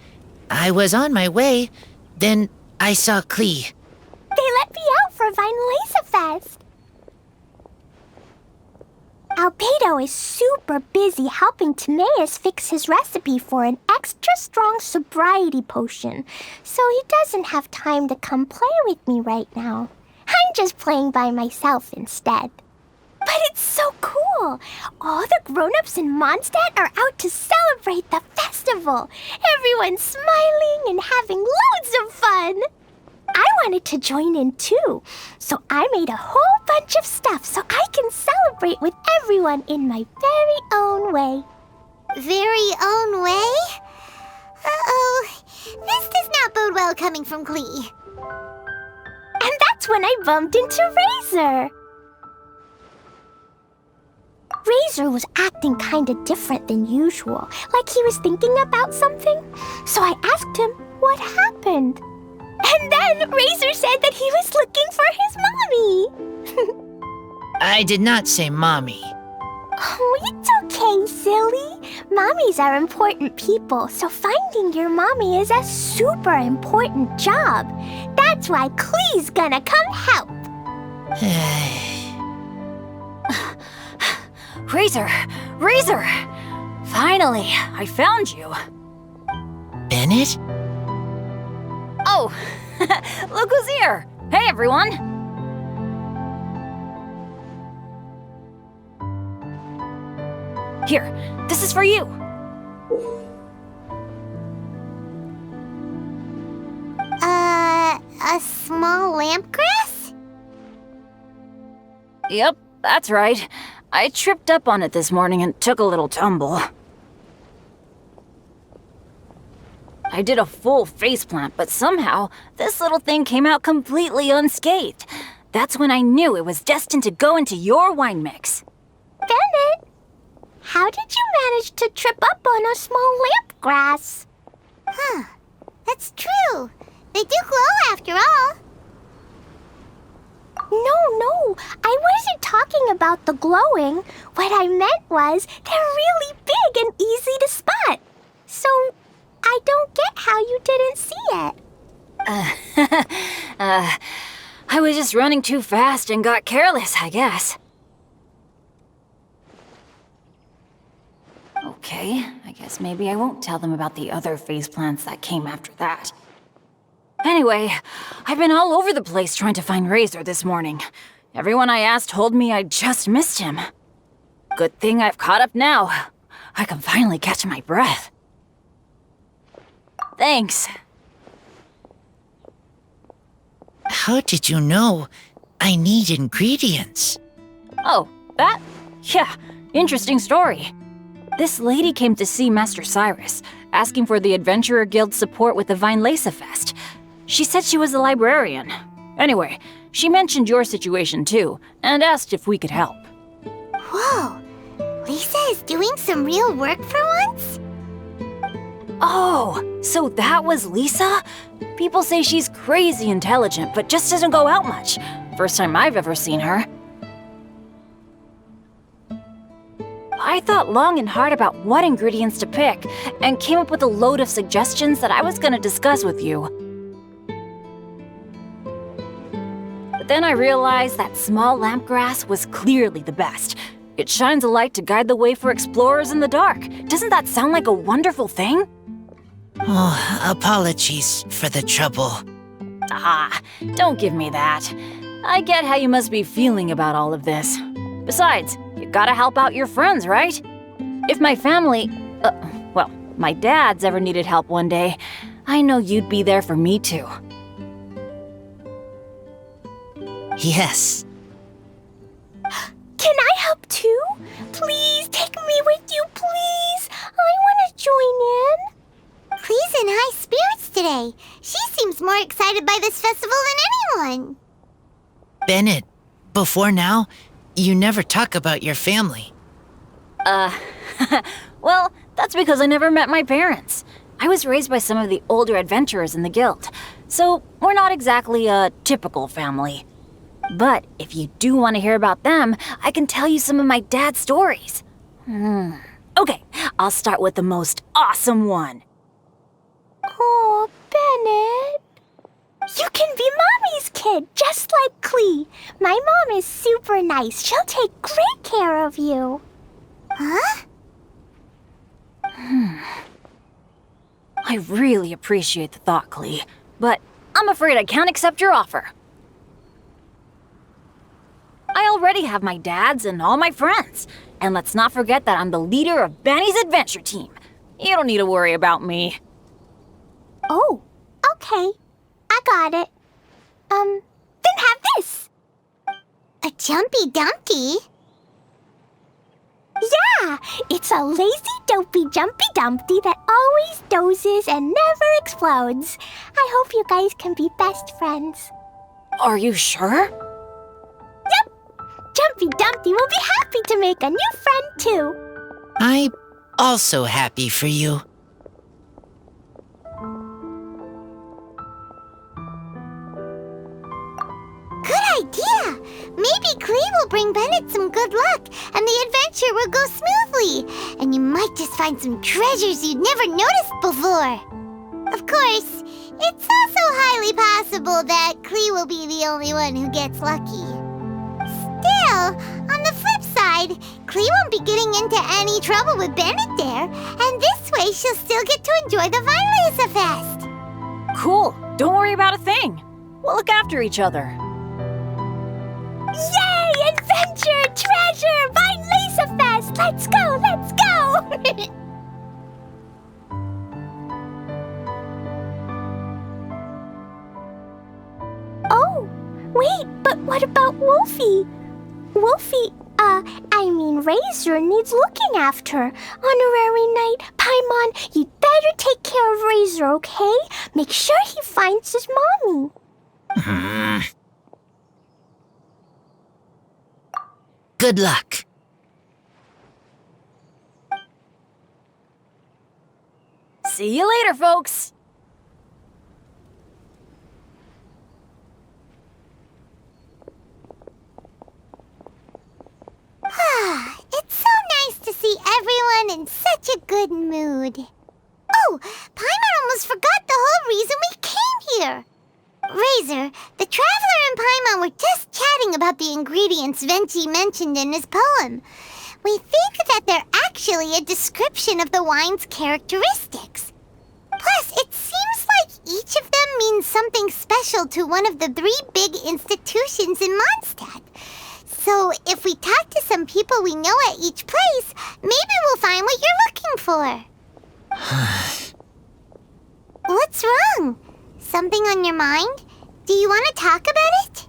I was on my way. Then I saw Klee. They let me out for Vine Laser Fest. Albedo is super busy helping Timaeus fix his recipe for an extra strong sobriety potion, so he doesn't have time to come play with me right now. I'm just playing by myself instead. But it's so cool! All the grown-ups in Mondstadt are out to celebrate the festival. Everyone's smiling and having loads of fun. I wanted to join in too, so I made a whole bunch of stuff so I can celebrate with everyone in my very own way. Very own way? Uh-oh. This does not bode well coming from Klee. And that's when I bumped into Razor. Razor was acting kinda different than usual, like he was thinking about something. So I asked him what happened. And then Razor said that he was looking for his mommy. I did not say mommy. Oh, it's okay, silly. Mommies are important people, so finding your mommy is a super important job. That's why Klee's gonna come help. Razor! Razor! Finally, I found you. Bennett? Oh, look who's here! Hey, everyone! Here, this is for you. A small lampgrass? Yep, that's right. I tripped up on it this morning and took a little tumble. I did a full faceplant, but somehow this little thing came out completely unscathed. That's when I knew it was destined to go into your wine mix. Bennett, how did you manage to trip up on a small lamp grass? Huh. That's true. They do glow after all. No, I wasn't talking about the glowing. What I meant was they're really big and easy to spot. So, I don't get how you didn't see it. I was just running too fast and got careless, I guess. Okay, I guess maybe I won't tell them about the other phase plants that came after that. Anyway, I've been all over the place trying to find Razor this morning. Everyone I asked told me I just missed him. Good thing I've caught up now. I can finally catch my breath. Thanks. How did you know I need ingredients? Oh, that? Yeah, interesting story. This lady came to see Master Cyrus, asking for the Adventurer Guild's support with the Vine Lesa Fest. She said she was a librarian. Anyway, she mentioned your situation too, and asked if we could help. Whoa! Lisa is doing some real work for once? Oh, so that was Lisa? People say she's crazy intelligent, but just doesn't go out much. First time I've ever seen her. I thought long and hard about what ingredients to pick, and came up with a load of suggestions that I was gonna discuss with you. But then I realized that small lampgrass was clearly the best. It shines a light to guide the way for explorers in the dark. Doesn't that sound like a wonderful thing? Oh, apologies for the trouble. Ah, don't give me that. I get how you must be feeling about all of this. Besides, you gotta help out your friends, right? If my family, well, my dad's ever needed help one day, I know you'd be there for me too. Yes. Can I help too? Please take me with you, please. I want to join in. Clee's in high spirits today. She seems more excited by this festival than anyone. Bennett, before now, you never talk about your family. Well, that's because I never met my parents. I was raised by some of the older adventurers in the guild, so we're not exactly a typical family. But if you do want to hear about them, I can tell you some of my dad's stories. Okay, I'll start with the most awesome one. Oh, Bennett. You can be Mommy's kid, just like Clee. My mom is super nice. She'll take great care of you. Huh? I really appreciate the thought, Clee, but I'm afraid I can't accept your offer. I already have my dad's and all my friends. And let's not forget that I'm the leader of Benny's adventure team. You don't need to worry about me. Oh, okay. I got it. Then have this. A Jumpy Dumpty? Yeah, it's a lazy, dopey, jumpy dumpty that always dozes and never explodes. I hope you guys can be best friends. Are you sure? Yep. Jumpy Dumpty will be happy to make a new friend too. I'm also happy for you. Good idea! Maybe Clee will bring Bennett some good luck, and the adventure will go smoothly. And you might just find some treasures you'd never noticed before. Of course, it's also highly possible that Clee will be the only one who gets lucky. Still, on the flip side, Clee won't be getting into any trouble with Bennett there, and this way she'll still get to enjoy the Vine Lesa Fest. Cool. Don't worry about a thing. We'll look after each other. Yay! Adventure! Treasure! Vine Lesa Fest! Let's go! Let's go! Oh, wait, but what about Wolfie? Wolfie, Razor needs looking after. Honorary Knight, Paimon, you'd better take care of Razor, okay? Make sure he finds his mommy. Good luck. See you later, folks. It's so nice to see everyone in such a good mood. Oh, Paimon almost forgot the whole reason we came here. Razor, the Traveler and Paimon were just chatting about the ingredients Venti mentioned in his poem. We think that they're actually a description of the wine's characteristics. Plus, it seems like each of them means something special to one of the 3 big institutions in Mondstadt. So, if we talk to some people we know at each place, maybe we'll find what you're looking for. What's wrong? Something on your mind? Do you want to talk about it?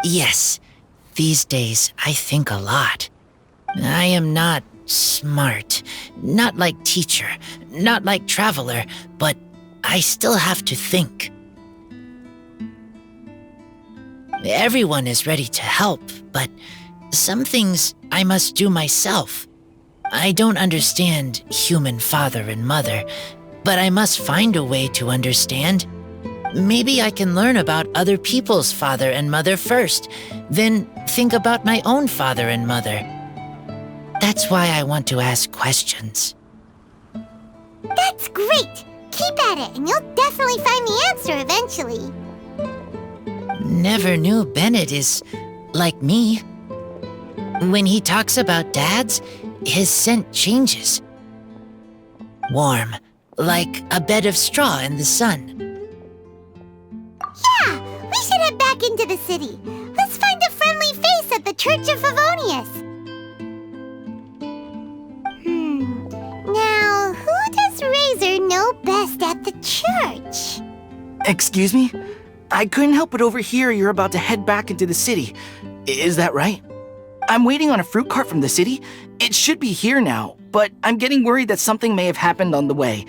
Yes, these days I think a lot. I am not smart, not like teacher, not like traveler, but I still have to think. Everyone is ready to help, but some things I must do myself. I don't understand human father and mother, but I must find a way to understand. Maybe I can learn about other people's father and mother first, then think about my own father and mother. That's why I want to ask questions. That's great! Keep at it, and you'll definitely find the answer eventually. Never knew Bennett is like me. When he talks about dads, his scent changes. Warm, like a bed of straw in the sun. Yeah, we should head back into the city. Let's find a friendly face at the Church of Favonius. Now, who does Razor know best at the church? Excuse me? I couldn't help but overhear you're about to head back into the city. Is that right? I'm waiting on a fruit cart from the city. It should be here now, but I'm getting worried that something may have happened on the way.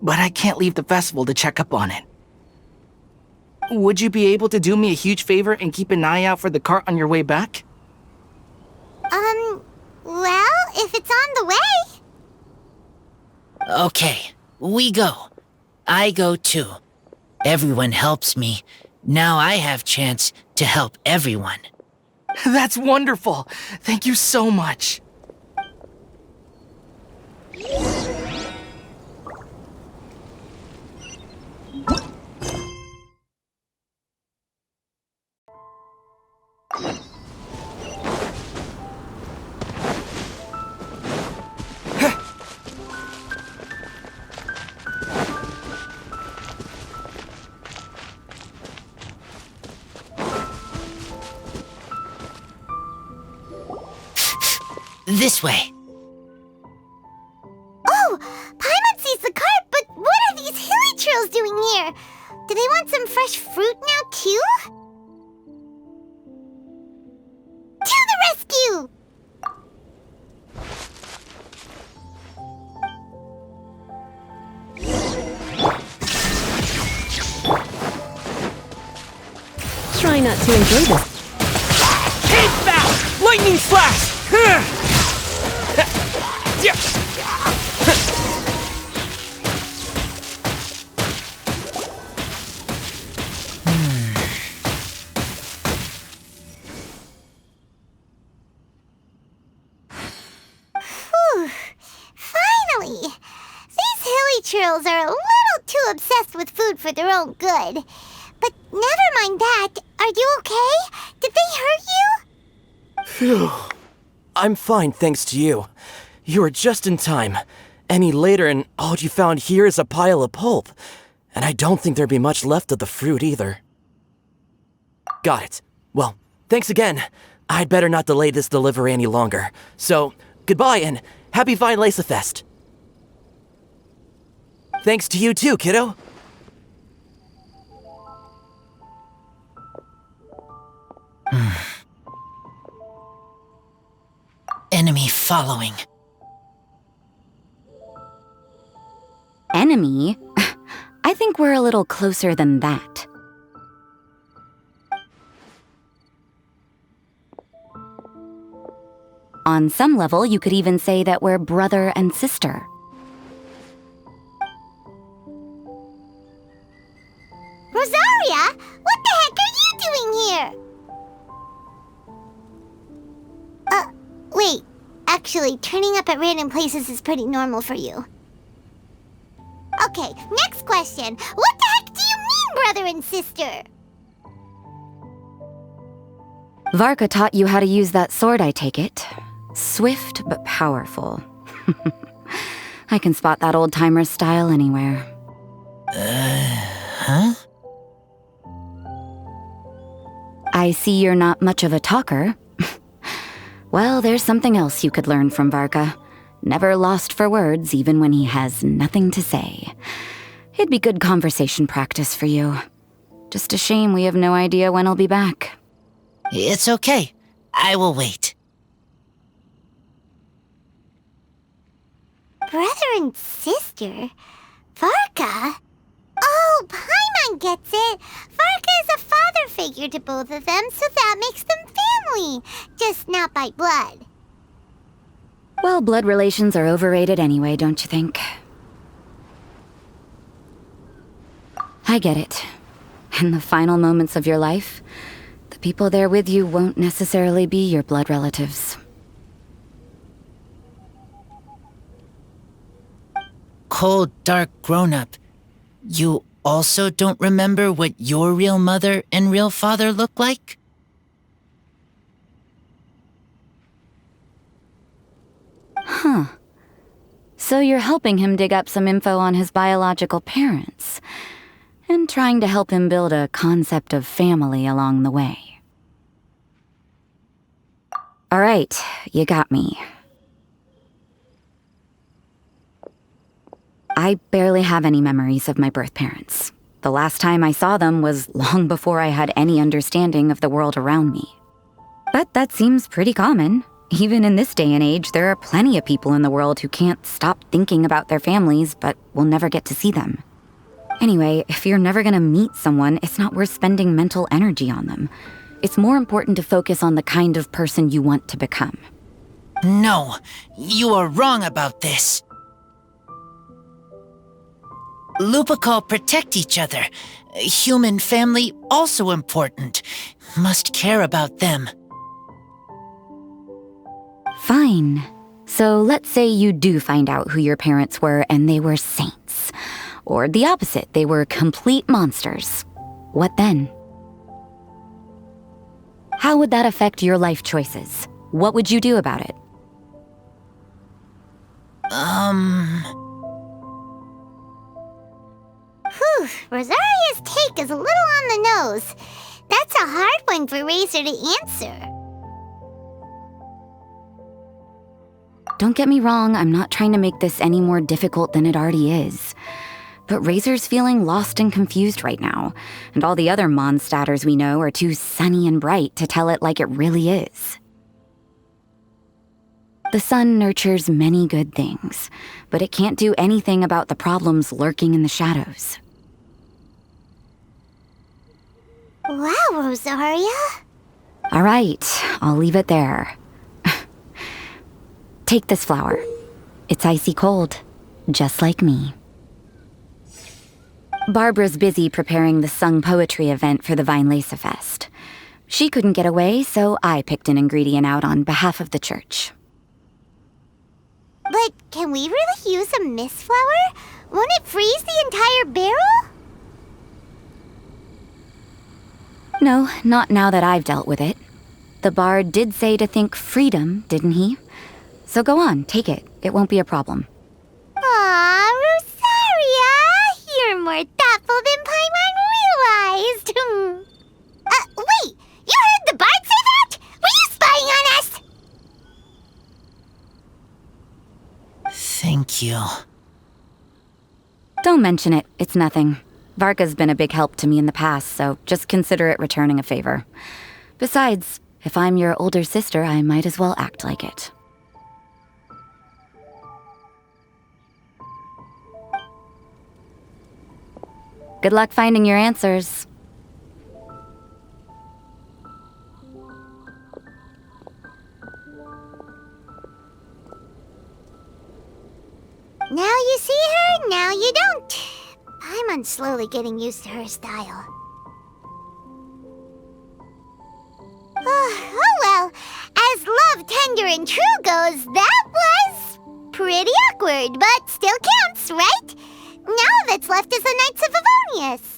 But I can't leave the festival to check up on it. Would you be able to do me a huge favor and keep an eye out for the cart on your way back? Well, if it's on the way. Okay, we go. I go too. Everyone helps me. Now I have chance to help everyone. That's wonderful. Thank you so much. This way. Oh, Paimon sees the cart, but what are these hilly trails doing here? Do they want some fresh fruit now, too? To the rescue! Try not to enjoy this. Take that! Lightning slash! Whew. Finally! These hilly trails are a little too obsessed with food for their own good. But never mind that. Are you okay? Did they hurt you? Phew. I'm fine, thanks to you. You were just in time. Any later and all you found here is a pile of pulp. And I don't think there'd be much left of the fruit either. Got it. Well, thanks again. I'd better not delay this delivery any longer. So, goodbye and happy Vine Lace-a-Fest. Thanks to you too, kiddo. Enemy following. Enemy? I think we're a little closer than that. On some level, you could even say that we're brother and sister. Rosaria, what the heck are you doing here? Wait. Actually, turning up at random places is pretty normal for you. Okay, next question. What the heck do you mean, brother and sister? Varka taught you how to use that sword, I take it. Swift but powerful. I can spot that old-timer's style anywhere. Huh? I see you're not much of a talker. Well, there's something else you could learn from Varka. Never lost for words, even when he has nothing to say. It'd be good conversation practice for you. Just a shame we have no idea when he'll be back. It's okay. I will wait. Brother and sister? Varka? Oh, Paimon gets it. Varka is a father figure to both of them, so that makes them family. Just not by blood. Well, blood relations are overrated anyway, don't you think? I get it. In the final moments of your life, the people there with you won't necessarily be your blood relatives. Cold, dark grown-up. You also don't remember what your real mother and real father look like? Huh. So you're helping him dig up some info on his biological parents, and trying to help him build a concept of family along the way. All right, you got me. I barely have any memories of my birth parents. The last time I saw them was long before I had any understanding of the world around me. But that seems pretty common. Even in this day and age, there are plenty of people in the world who can't stop thinking about their families, but will never get to see them. Anyway, if you're never gonna meet someone, it's not worth spending mental energy on them. It's more important to focus on the kind of person you want to become. No, you are wrong about this. Lupacol protect each other. Human family also important. Must care about them. Fine. So let's say you do find out who your parents were and they were saints. Or the opposite, they were complete monsters. What then? How would that affect your life choices? What would you do about it? Whew, Rosaria's take is a little on the nose. That's a hard one for Razor to answer. Don't get me wrong, I'm not trying to make this any more difficult than it already is. But Razor's feeling lost and confused right now, and all the other Mondstadters we know are too sunny and bright to tell it like it really is. The sun nurtures many good things, but it can't do anything about the problems lurking in the shadows. Wow, Rosaria. All right, I'll leave it there. Take this flower. It's icy cold, just like me. Barbara's busy preparing the sung poetry event for the Weinlese Fest. She couldn't get away, so I picked an ingredient out on behalf of the church. But can we really use a mist flower? Won't it freeze the entire barrel? No, not now that I've dealt with it. The bard did say to think freedom, didn't he? So go on, take it. It won't be a problem. Aw, Rosaria! You're more thoughtful than Paimon realized. Wait! You heard the bard say that? Were you spying on us? Thank you. Don't mention it. It's nothing. Varka's been a big help to me in the past, so just consider it returning a favor. Besides, if I'm your older sister, I might as well act like it. Good luck finding your answers. you see her, now you don't. Paimon's slowly getting used to her style. Oh well, as love, tender, and true goes, that was pretty awkward, but still counts, right? Now that's left is the Knights of Favonius.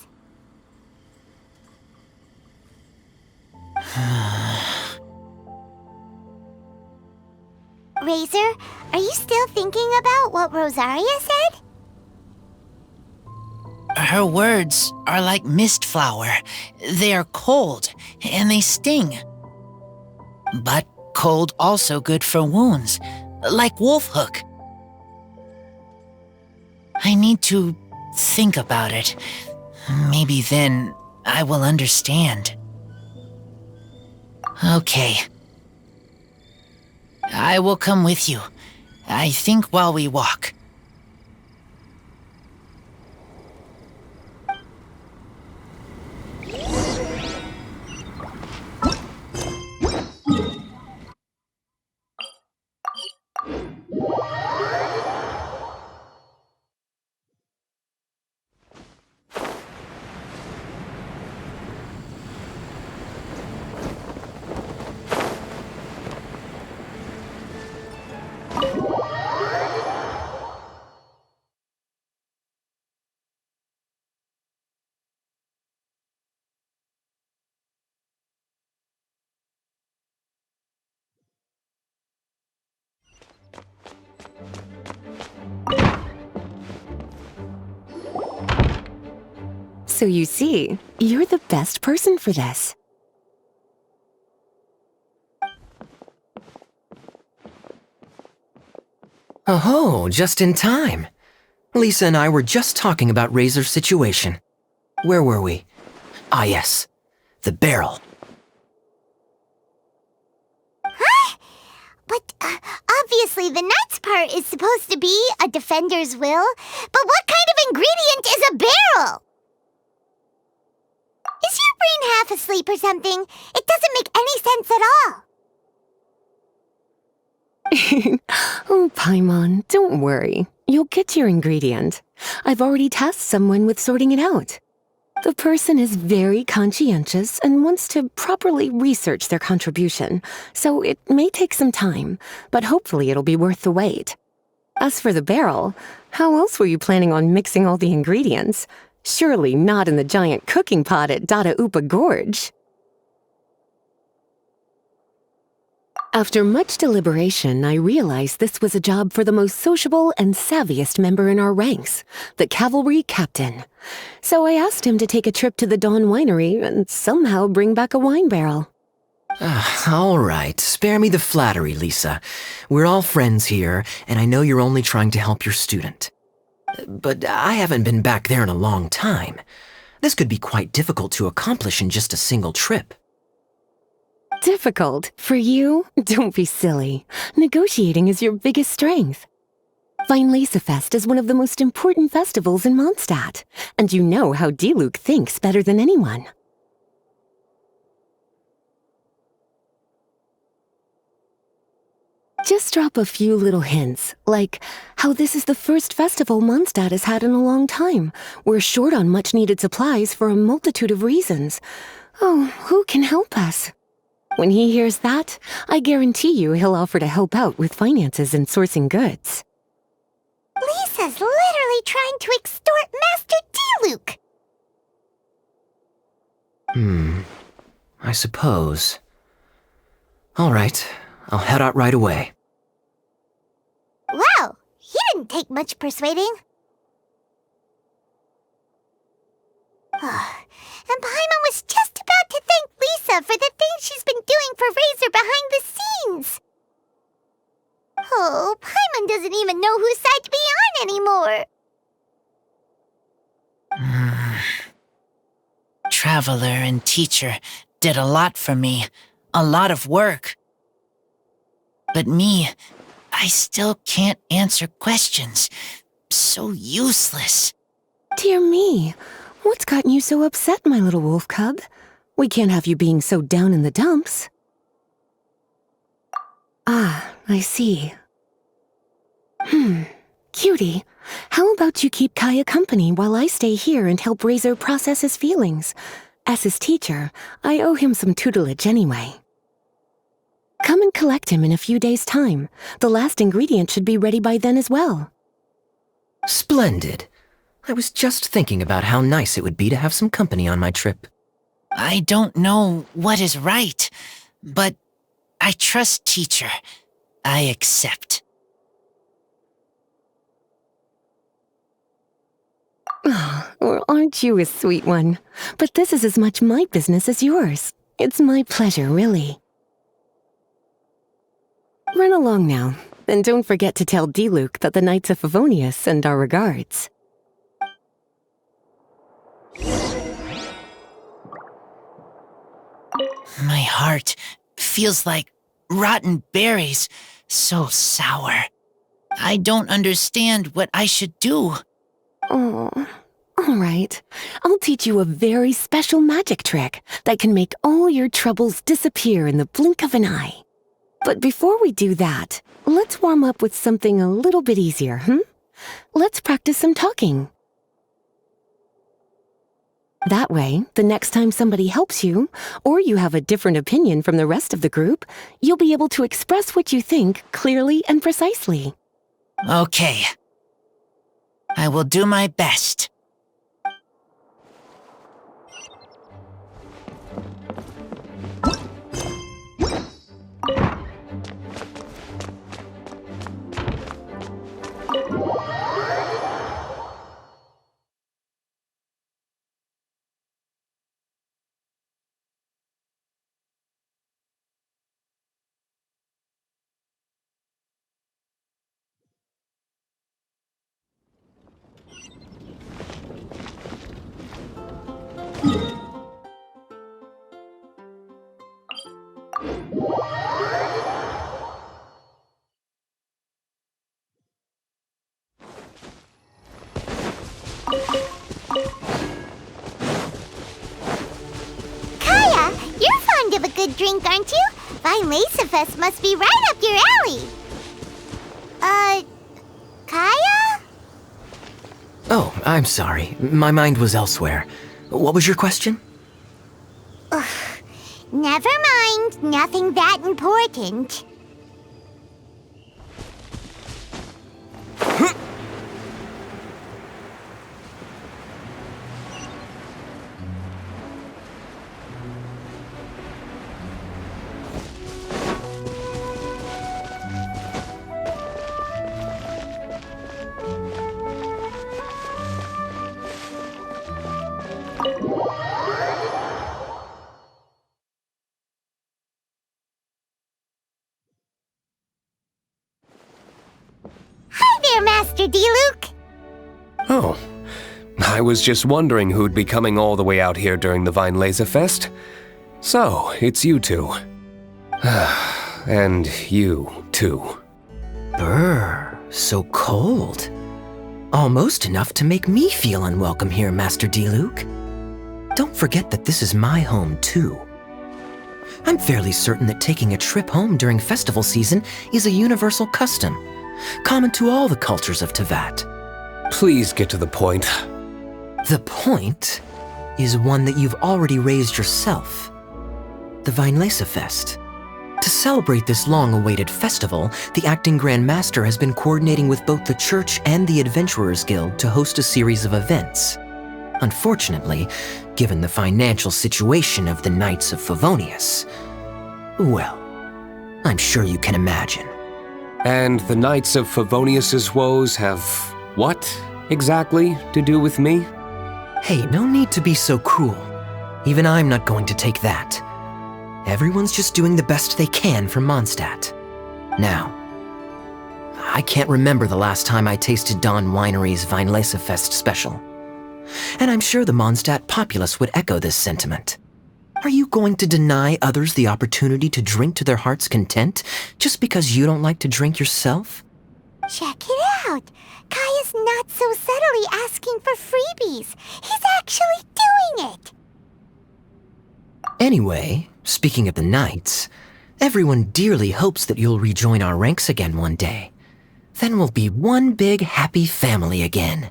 Razor, are you still thinking about what Rosaria said? Her words are like mist flower. They are cold, and they sting. But cold also good for wounds, like wolf hook. I need to think about it. Maybe then I will understand. Okay. I will come with you. I think while we walk. So you see, you're the best person for this. Oh, just in time. Lisa and I were just talking about Razor's situation. Where were we? Ah, yes. The barrel. Huh? But obviously the nuts part is supposed to be a defender's will. But what kind of ingredient is a barrel? Is your brain half asleep or something? It doesn't make any sense at all. Oh, Paimon, don't worry. You'll get your ingredient. I've already tasked someone with sorting it out. The person is very conscientious and wants to properly research their contribution, so it may take some time, but hopefully it'll be worth the wait. As for the barrel, how else were you planning on mixing all the ingredients? Surely not in the giant cooking pot at Dada Upa Gorge. After much deliberation, I realized this was a job for the most sociable and savviest member in our ranks, the cavalry captain. So I asked him to take a trip to the Dawn Winery and somehow bring back a wine barrel. All right, spare me the flattery, Lisa. We're all friends here, and I know you're only trying to help your student. But I haven't been back there in a long time. This could be quite difficult to accomplish in just a single trip. Difficult? For you? Don't be silly. Negotiating is your biggest strength. Weinlesefest is one of the most important festivals in Mondstadt, and you know how Diluc thinks better than anyone. Just drop a few little hints, like how this is the first festival Mondstadt has had in a long time. We're short on much-needed supplies for a multitude of reasons. Oh, who can help us? When he hears that, I guarantee you he'll offer to help out with finances and sourcing goods. Lisa's literally trying to extort Master Diluc! I suppose. All right, I'll head out right away. Wow, he didn't take much persuading. And Paimon was just about to thank Lisa for the things she's been doing for Razor behind the scenes. Oh, Paimon doesn't even know whose side to be on anymore. Traveler and teacher did a lot for me, a lot of work. But me, I still can't answer questions. So useless. Dear me, what's gotten you so upset, my little wolf cub? We can't have you being so down in the dumps. Ah, I see. Cutie, How about you keep Kaya company while I stay here and help Razor process his feelings? As his teacher, I owe him some tutelage anyway. Come and collect him in a few days' time. The last ingredient should be ready by then as well. Splendid. I was just thinking about how nice it would be to have some company on my trip. I don't know what is right, but I trust teacher. I accept. Well, aren't you a sweet one? But this is as much my business as yours. It's my pleasure, really. Run along now, and don't forget to tell D-Luke that the Knights of Favonius send our regards. My heart feels like rotten berries, so sour. I don't understand what I should do. Oh, all right. I'll teach you a very special magic trick that can make all your troubles disappear in the blink of an eye. But before we do that, let's warm up with something a little bit easier, Let's practice some talking. That way, the next time somebody helps you, or you have a different opinion from the rest of the group, you'll be able to express what you think clearly and precisely. Okay. I will do my best. Kaya, you're fond of a good drink, aren't you? Vine Laserfest must be right up your alley. Kaya? Oh, I'm sorry. My mind was elsewhere. What was your question? Never mind. Nothing that important. Hi there, Master D-Luke. Oh, I was just wondering who'd be coming all the way out here during the Vine Laserfest. So, it's you two. And you, too. Brr, so cold. Almost enough to make me feel unwelcome here, Master D-Luke. Don't forget that this is my home, too. I'm fairly certain that taking a trip home during festival season is a universal custom, common to all the cultures of Teyvat. Please get to the point. The point is one that you've already raised yourself. The Vine Laserfest. To celebrate this long-awaited festival, the Acting Grand Master has been coordinating with both the Church and the Adventurers Guild to host a series of events. Unfortunately, given the financial situation of the Knights of Favonius, well, I'm sure you can imagine. And the Knights of Favonius's woes have what, exactly, to do with me? Hey, no need to be so cruel. Even I'm not going to take that. Everyone's just doing the best they can for Mondstadt. Now, I can't remember the last time I tasted Dawn Winery's Vine Laserfest special. And I'm sure the Mondstadt populace would echo this sentiment. Are you going to deny others the opportunity to drink to their heart's content just because you don't like to drink yourself? Check it out. Kaya's not so subtly asking for freebies. He's actually doing it. Anyway, speaking of the Knights, everyone dearly hopes that you'll rejoin our ranks again one day. Then we'll be one big happy family again.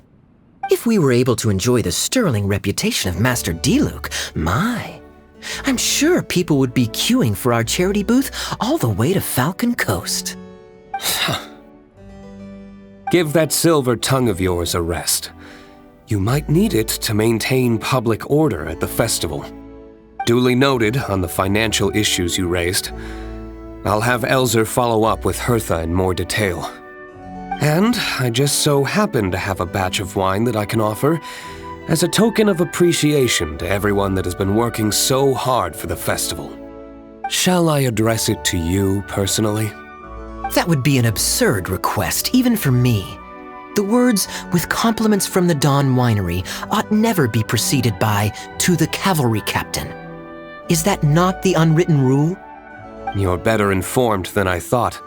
If we were able to enjoy the sterling reputation of Master Diluc, I'm sure people would be queuing for our charity booth all the way to Falcon Coast. Give that silver tongue of yours a rest. You might need it to maintain public order at the festival. Duly noted on the financial issues you raised. I'll have Elzer follow up with Hertha in more detail. And I just so happen to have a batch of wine that I can offer as a token of appreciation to everyone that has been working so hard for the festival. Shall I address it to you personally? That would be an absurd request, even for me. The words, with compliments from the Dawn Winery, ought never be preceded by, to the cavalry captain. Is that not the unwritten rule? You're better informed than I thought.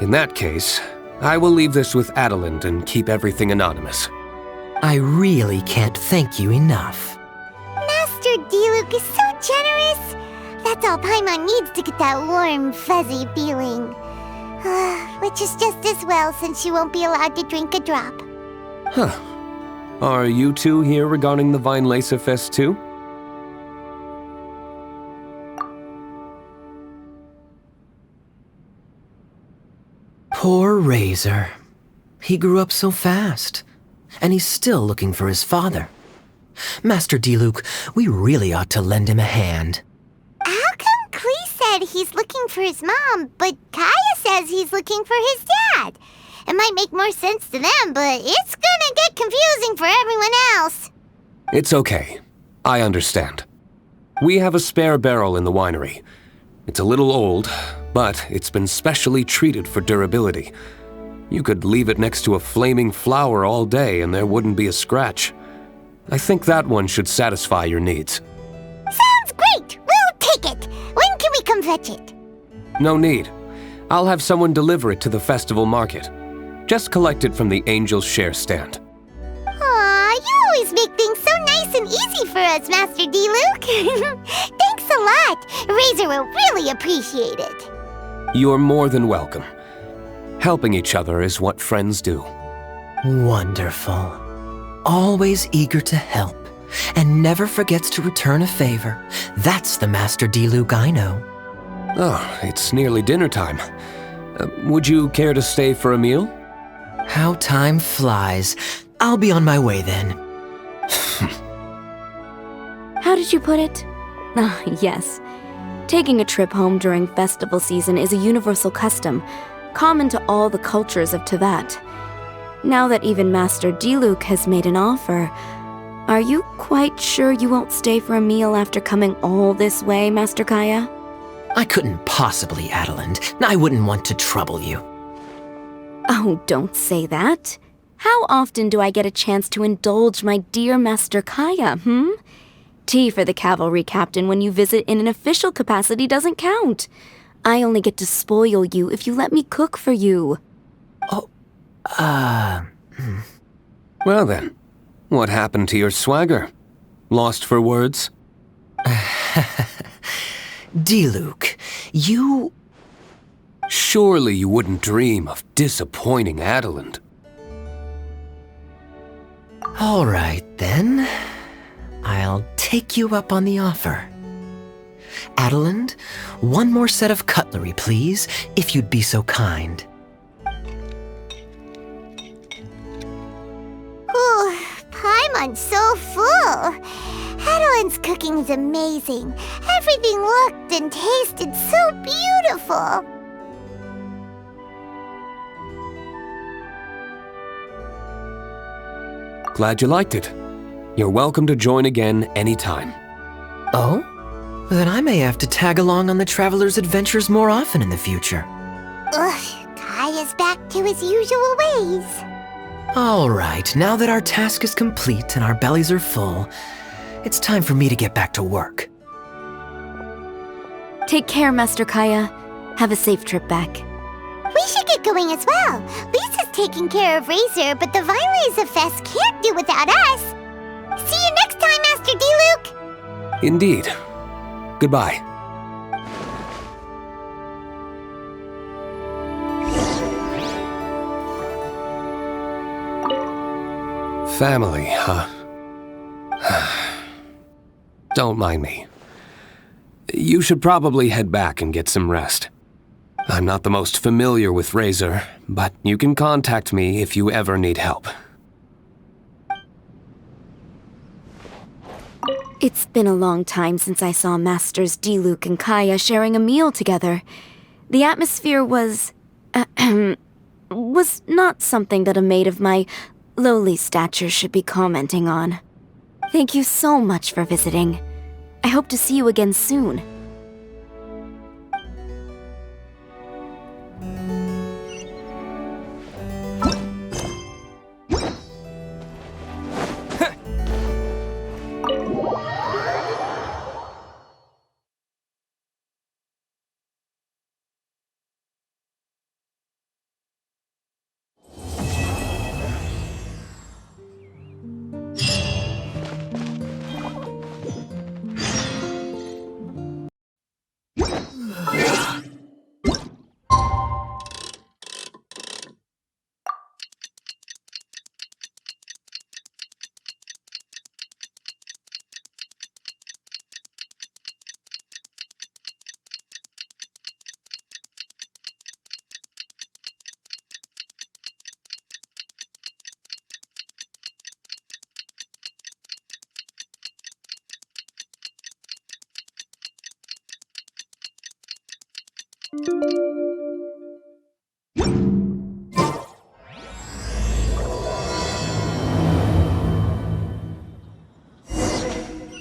In that case, I will leave this with Adelind and keep everything anonymous. I really can't thank you enough. Master Diluc is so generous. That's all Paimon needs to get that warm, fuzzy feeling. Which is just as well since she won't be allowed to drink a drop. Huh. Are you two here regarding the Weinlese Fest too? Poor Razor. He grew up so fast, and he's still looking for his father. Master Diluc, we really ought to lend him a hand. How come Klee said he's looking for his mom, but Kaya says he's looking for his dad? It might make more sense to them, but it's gonna get confusing for everyone else. It's okay. I understand. We have a spare barrel in the winery. It's a little old, but it's been specially treated for durability. You could leave it next to a flaming flower all day and there wouldn't be a scratch. I think that one should satisfy your needs. Sounds great! We'll take it! When can we come fetch it? No need. I'll have someone deliver it to the festival market. Just collect it from the Angel's Share stand. Aw, you always make things so nice and easy for us, Master Diluc. Thanks a lot. Razor will really appreciate it. You're more than welcome. Helping each other is what friends do. Wonderful. Always eager to help, and never forgets to return a favor. That's the Master Diluc I know. Oh, it's nearly dinner time. Would you care to stay for a meal? How time flies. I'll be on my way then. How did you put it? Ah, yes. Taking a trip home during festival season is a universal custom, common to all the cultures of Teyvat. Now that even Master Diluc has made an offer, are you quite sure you won't stay for a meal after coming all this way, Master Kaya? I couldn't possibly, Adelind. I wouldn't want to trouble you. Oh, don't say that. How often do I get a chance to indulge my dear Master Kaya, Tea for the cavalry captain when you visit in an official capacity doesn't count. I only get to spoil you if you let me cook for you. Well then, what happened to your swagger? Lost for words? Diluc, you... Surely you wouldn't dream of disappointing Adelind. All right, then. I'll take you up on the offer. Adelind, one more set of cutlery, please, if you'd be so kind. Ooh, Paimon's so full. Adelind's cooking is amazing. Everything looked and tasted so beautiful. Glad you liked it. You're welcome to join again anytime. Oh? Then I may have to tag along on the Traveler's adventures more often in the future. Ugh, Kaya's back to his usual ways. All right, now that our task is complete and our bellies are full, it's time for me to get back to work. Take care, Master Kaya. Have a safe trip back. We should get going as well. Lisa's taking care of Razor, but the Weinlese Fest can't do without us. See you next time, Master Diluc. Indeed. Goodbye. Family, huh? Don't mind me. You should probably head back and get some rest. I'm not the most familiar with Razor, but you can contact me if you ever need help. It's been a long time since I saw Masters Diluc and Kaya sharing a meal together. The atmosphere was not something that a maid of my lowly stature should be commenting on. Thank you so much for visiting. I hope to see you again soon.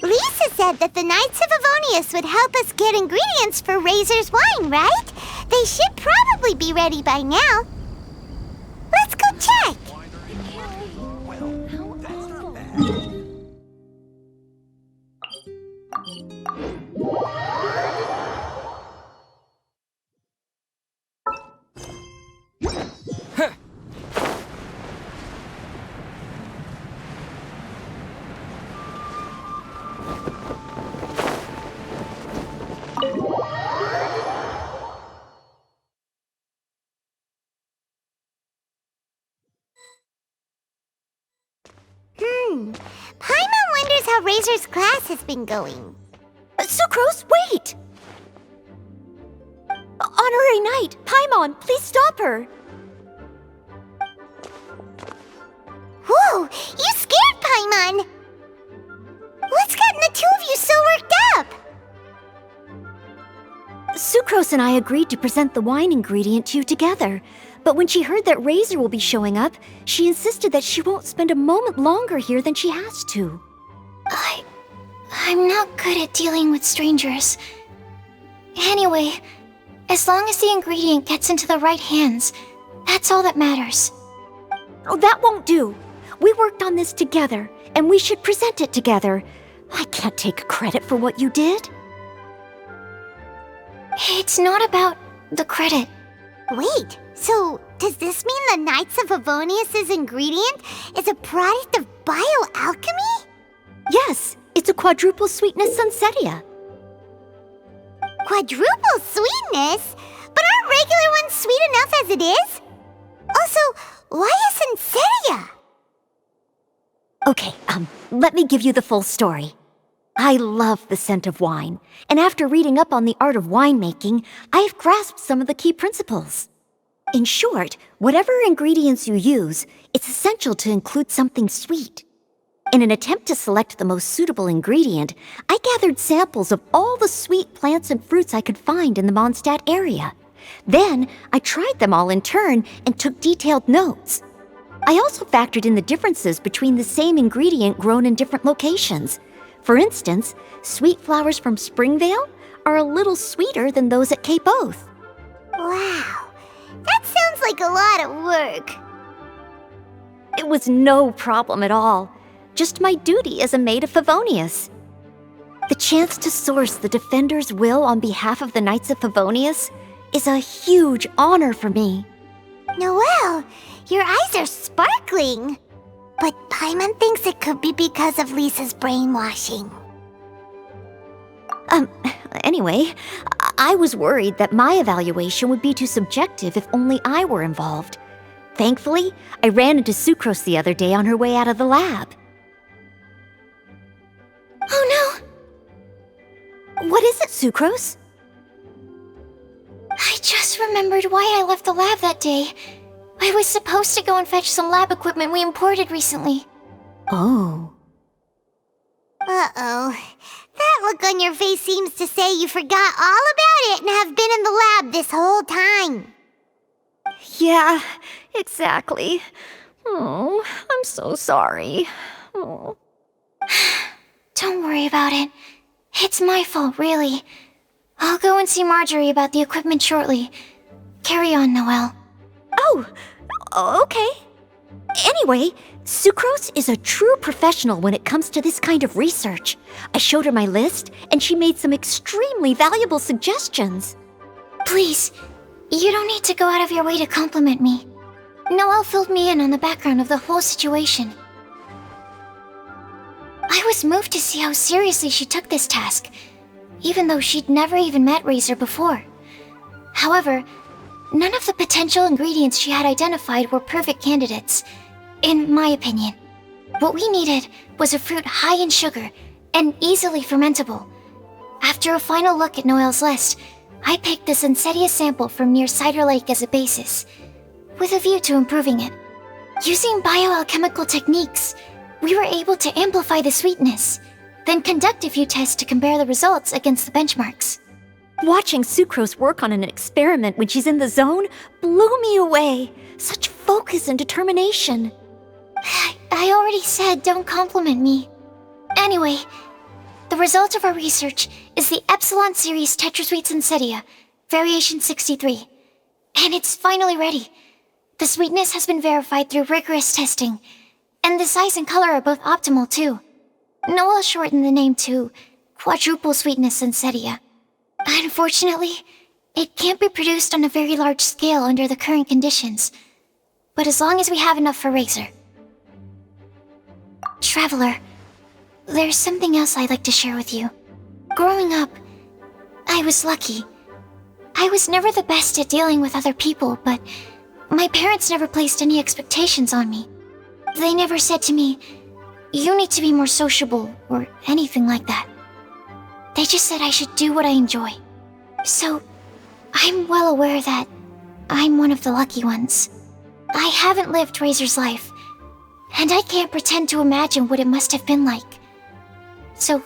Lisa said that the Knights of Avonius would help us get ingredients for Razor's wine, right? They should probably be ready by now. Let's go check! Paimon wonders how Razor's class has been going. Sucrose, wait! Honorary Knight, Paimon, please stop her! Whoa, you scared Paimon! What's gotten the two of you so worked up? Sucrose and I agreed to present the wine ingredient to you together, but when she heard that Razor will be showing up, she insisted that she won't spend a moment longer here than she has to. I'm not good at dealing with strangers. Anyway, as long as the ingredient gets into the right hands, that's all that matters. Oh, that won't do. We worked on this together, and we should present it together. I can't take credit for what you did. It's not about the credit. Wait, so does this mean the Knights of Avonius' ingredient is a product of bioalchemy? Yes, it's a quadruple sweetness sunsetia. Quadruple sweetness? But aren't regular ones sweet enough as it is? Also, why a sunsetia? Okay, let me give you the full story. I love the scent of wine, and after reading up on the art of winemaking, I have grasped some of the key principles. In short, whatever ingredients you use, it's essential to include something sweet. In an attempt to select the most suitable ingredient, I gathered samples of all the sweet plants and fruits I could find in the Mondstadt area. Then, I tried them all in turn and took detailed notes. I also factored in the differences between the same ingredient grown in different locations. For instance, sweet flowers from Springvale are a little sweeter than those at Cape Oath. Wow, that sounds like a lot of work. It was no problem at all. Just my duty as a maid of Favonius. The chance to source the Defender's will on behalf of the Knights of Favonius is a huge honor for me. Noelle, your eyes are sparkling. But Paimon thinks it could be because of Lisa's brainwashing. Anyway, I was worried that my evaluation would be too subjective if only I were involved. Thankfully, I ran into Sucrose the other day on her way out of the lab. Oh no! What is it, Sucrose? I just remembered why I left the lab that day. I was supposed to go and fetch some lab equipment we imported recently. Oh. Uh-oh. That look on your face seems to say you forgot all about it and have been in the lab this whole time. Yeah, exactly. Oh, I'm so sorry. Oh. Don't worry about it. It's my fault, really. I'll go and see Marjorie about the equipment shortly. Carry on, Noelle. Oh, okay. Anyway, Sucrose is a true professional when it comes to this kind of research. I showed her my list, and she made some extremely valuable suggestions. Please, you don't need to go out of your way to compliment me. Noelle filled me in on the background of the whole situation. I was moved to see how seriously she took this task, even though she'd never even met Razor before. However, none of the potential ingredients she had identified were perfect candidates, in my opinion. What we needed was a fruit high in sugar and easily fermentable. After a final look at Noelle's list, I picked the Sunsetia sample from near Cider Lake as a basis, with a view to improving it. Using bioalchemical techniques, we were able to amplify the sweetness, then conduct a few tests to compare the results against the benchmarks. Watching Sucrose work on an experiment when she's in the zone blew me away. Such focus and determination. I already said don't compliment me. Anyway, the result of our research is the Epsilon Series Tetrasweet Sunsetia, Variation 63. And it's finally ready. The sweetness has been verified through rigorous testing, and the size and color are both optimal too. Noelle shortened the name to Quadruple Sweetness Sunsetia. Unfortunately, it can't be produced on a very large scale under the current conditions, but as long as we have enough for Razor. Traveler, there's something else I'd like to share with you. Growing up, I was lucky. I was never the best at dealing with other people, but my parents never placed any expectations on me. They never said to me, "You need to be more sociable," or anything like that. They just said I should do what I enjoy. So, I'm well aware that I'm one of the lucky ones. I haven't lived Razor's life, and I can't pretend to imagine what it must have been like. So,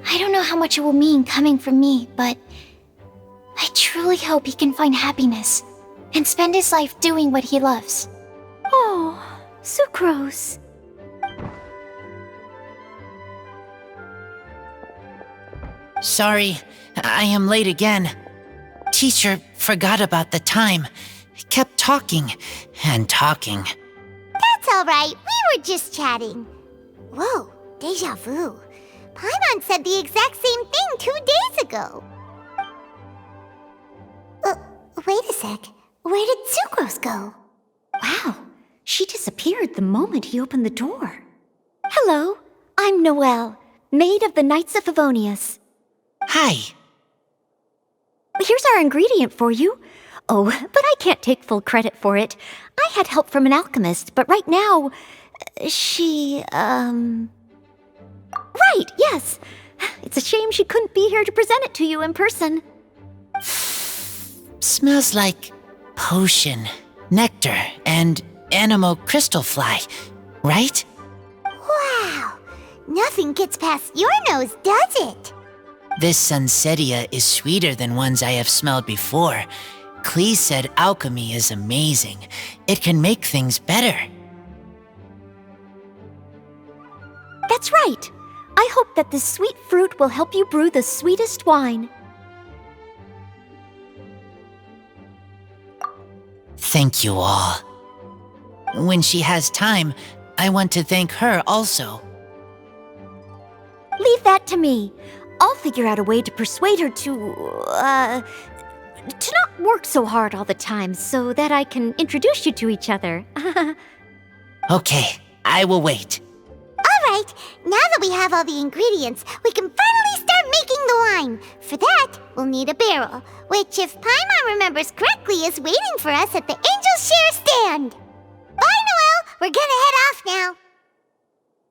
I don't know how much it will mean coming from me, but I truly hope he can find happiness and spend his life doing what he loves. Oh, Sucrose. Sorry, I am late again. Teacher forgot about the time. Kept talking and talking. That's all right. We were just chatting. Whoa, deja vu. Paimon said the exact same thing 2 days ago. Wait a sec. Where did Sucrose go? Wow, she disappeared the moment he opened the door. Hello, I'm Noelle, maid of the Knights of Favonius. Hi. Here's our ingredient for you. Oh, but I can't take full credit for it. I had help from an alchemist, but right now, she, Right, yes. It's a shame she couldn't be here to present it to you in person. Smells like potion, nectar, and anemo crystal fly, right? Wow! Nothing gets past your nose, does it? This Sunsetia is sweeter than ones I have smelled before. Clee said alchemy is amazing. It can make things better. That's right. I hope that this sweet fruit will help you brew the sweetest wine. Thank you all. When she has time, I want to thank her also. Leave that to me. I'll figure out a way to persuade her to not work so hard all the time so that I can introduce you to each other. Okay, I will wait. All right, now that we have all the ingredients, we can finally start making the wine. For that, we'll need a barrel, which, if Paimon remembers correctly, is waiting for us at the Angel Share stand. Bye, Noelle. We're gonna head off now.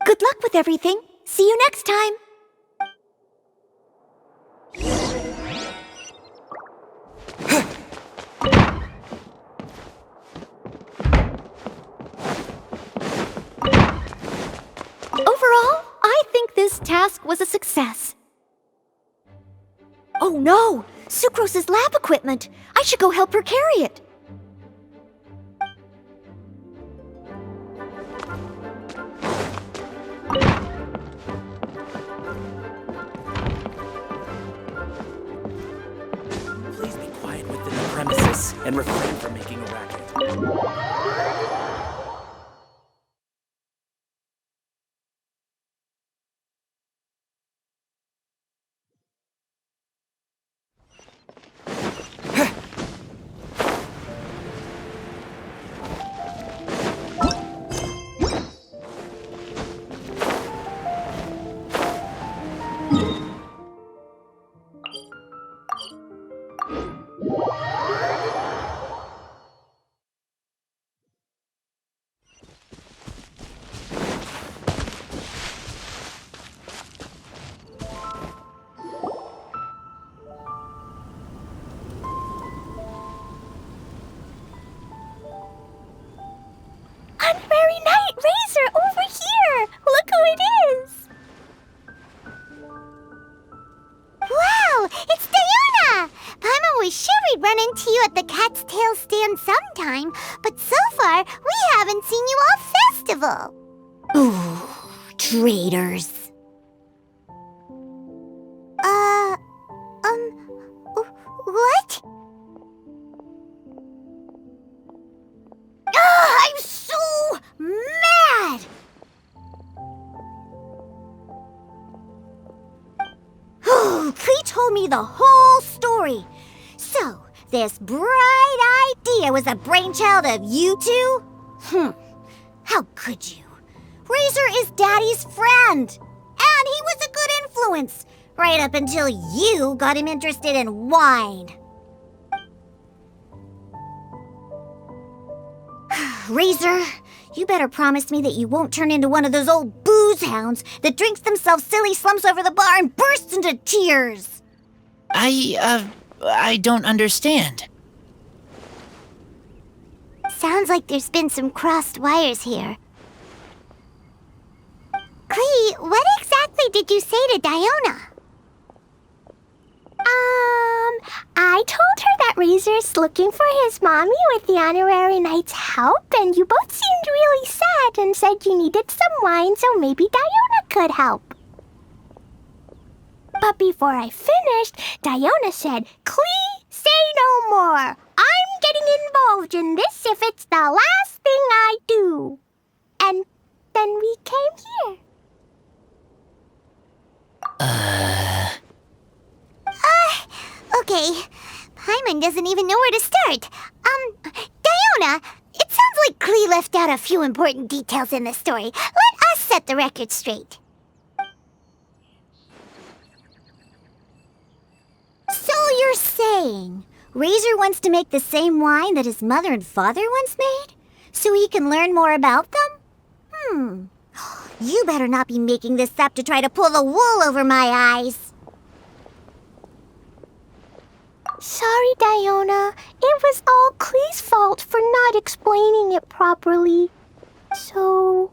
Good luck with everything. See you next time. Overall, I think this task was a success. Oh no! Sucrose's lab equipment! I should go help her carry it. Please be quiet within the premises and refrain from making a racket. Honorary Knight Razor over here! Look who it is! Wow, it's Diona! Paimon was sure we'd run into you at the Cat's Tail stand sometime, but so far, we haven't seen you all festival. Ooh, traitors. What? I'm so mad! Klee told me the whole story. So, this bright idea was a brainchild of you two? How could you? Razor is Daddy's friend. And he was a good influence. Right up until you got him interested in wine. Razor, you better promise me that you won't turn into one of those old booze hounds that drinks themselves silly, slumps over the bar, and bursts into tears. I don't understand. Sounds like there's been some crossed wires here. Klee, what exactly did you say to Diona? I told her that Razor's looking for his mommy with the Honorary Knight's help, and you both seemed really sad and said you needed some wine, so maybe Diona could help. But before I finished, Diona said, "Klee, say no more. I'm getting involved in this if it's the last thing I do." And then we came here. Okay. Paimon doesn't even know where to start. Diona, it sounds like Klee left out a few important details in the story. Let us set the record straight. So you're saying Razor wants to make the same wine that his mother and father once made? So he can learn more about them? You better not be making this up to try to pull the wool over my eyes. Sorry, Diona. It was all Klee's fault for not explaining it properly. So,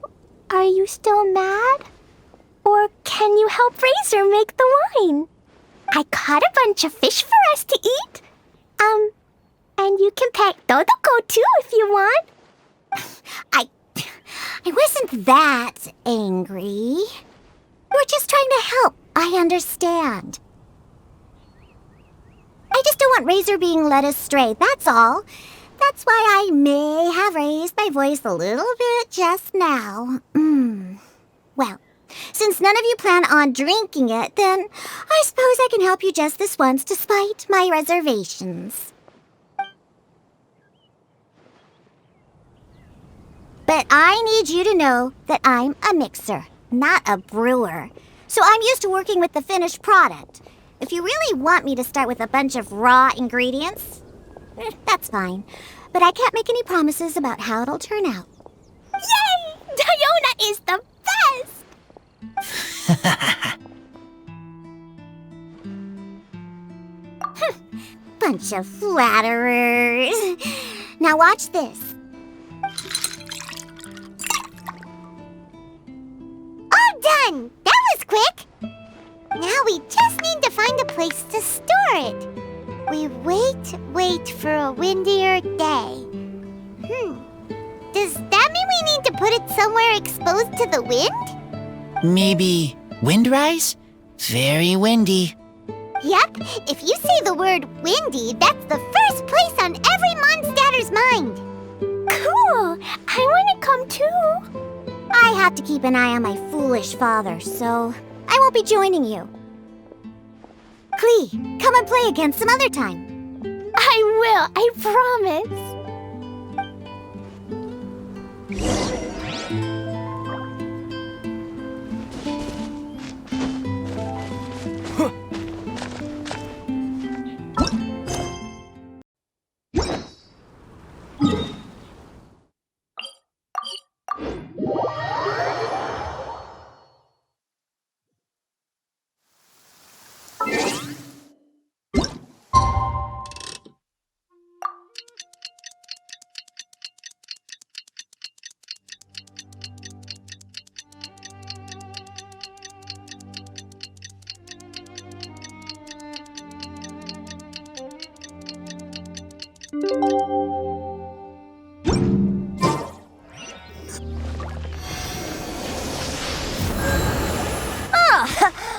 are you still mad? Or can you help Razor make the wine? I caught a bunch of fish for us to eat. And you can pet Dodoko too if you want. I wasn't that angry. We're just trying to help. I understand. I just don't want Razor being led astray, that's all. That's why I may have raised my voice a little bit just now. Well, since none of you plan on drinking it, then I suppose I can help you just this once despite my reservations. But I need you to know that I'm a mixer, not a brewer. so I'm used to working with the finished product. If you really want me to start with a bunch of raw ingredients, that's fine. But I can't make any promises about how it'll turn out. Yay! Diona is the best! Bunch of flatterers. Now watch this. All done! That was quick! Now we just need to find a place to store it. We wait for a windier day. Does that mean we need to put it somewhere exposed to the wind? Maybe windrise? Very windy. Yep, if you say the word windy, that's the first place on every Mondstatter's mind. Cool! I want to come too. I have to keep an eye on my foolish father, so I won't be joining you. Klee, come and play again some other time. I will, I promise.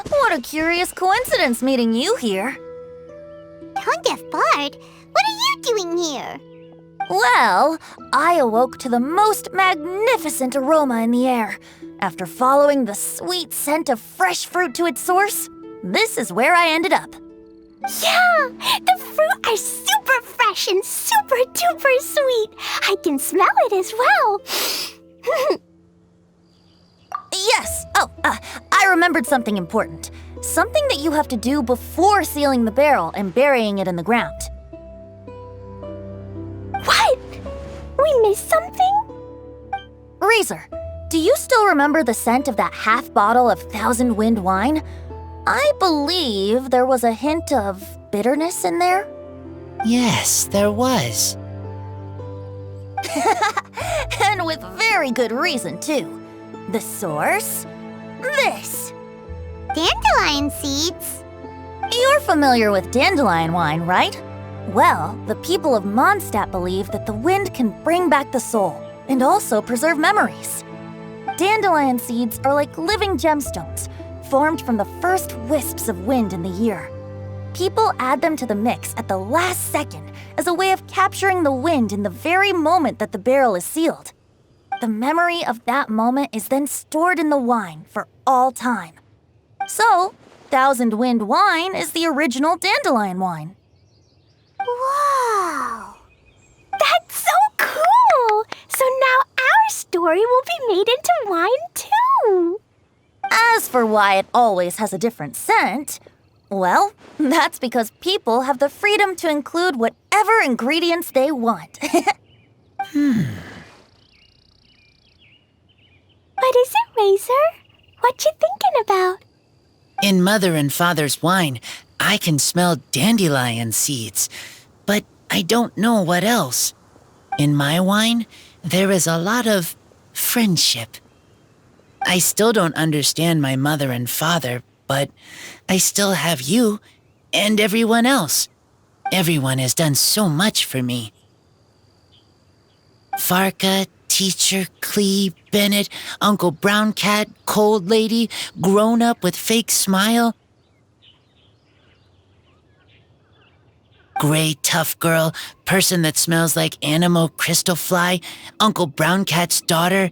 What a curious coincidence meeting you here. Tongue Deaf Bard, what are you doing here? Well, I awoke to the most magnificent aroma in the air. After following the sweet scent of fresh fruit to its source, this is where I ended up. Yeah! The fruit are super fresh and super duper sweet. I can smell it as well. Yes! I remembered something important. Something that you have to do before sealing the barrel and burying it in the ground. What? We missed something? Razor, do you still remember the scent of that half bottle of Thousand Wind wine? I believe there was a hint of bitterness in there. Yes, there was. And with very good reason, too. The source? This. Dandelion seeds? You're familiar with dandelion wine, right? Well, the people of Mondstadt believe that the wind can bring back the soul and also preserve memories. Dandelion seeds are like living gemstones, formed from the first wisps of wind in the year. People add them to the mix at the last second as a way of capturing the wind in the very moment that the barrel is sealed. The memory of that moment is then stored in the wine for all time. So, Thousand Wind wine is the original dandelion wine. Wow! That's so cool! So now our story will be made into wine too! As for why it always has a different scent, well, that's because people have the freedom to include whatever ingredients they want. What is it, Razor? What you thinking about? In Mother and Father's wine, I can smell dandelion seeds, but I don't know what else. In my wine, there is a lot of friendship. I still don't understand my mother and father, but I still have you and everyone else. Everyone has done so much for me. Varka, Teacher, Klee, Bennett, Uncle Brown Cat, Cold Lady, Grown Up with Fake Smile, Gray Tough Girl, Person that Smells like Animo Crystal Fly, Uncle Brown Cat's Daughter,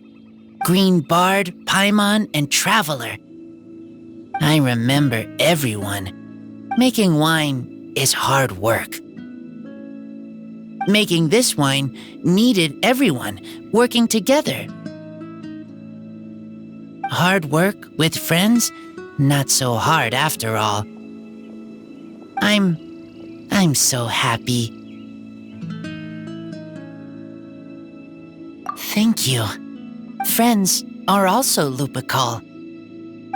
Green Bard, Paimon, and Traveler. I remember everyone. Making wine is hard work. Making this wine needed everyone working together. Hard work with friends Not so hard after all. I'm so happy. Thank you. Friends are also Lupical.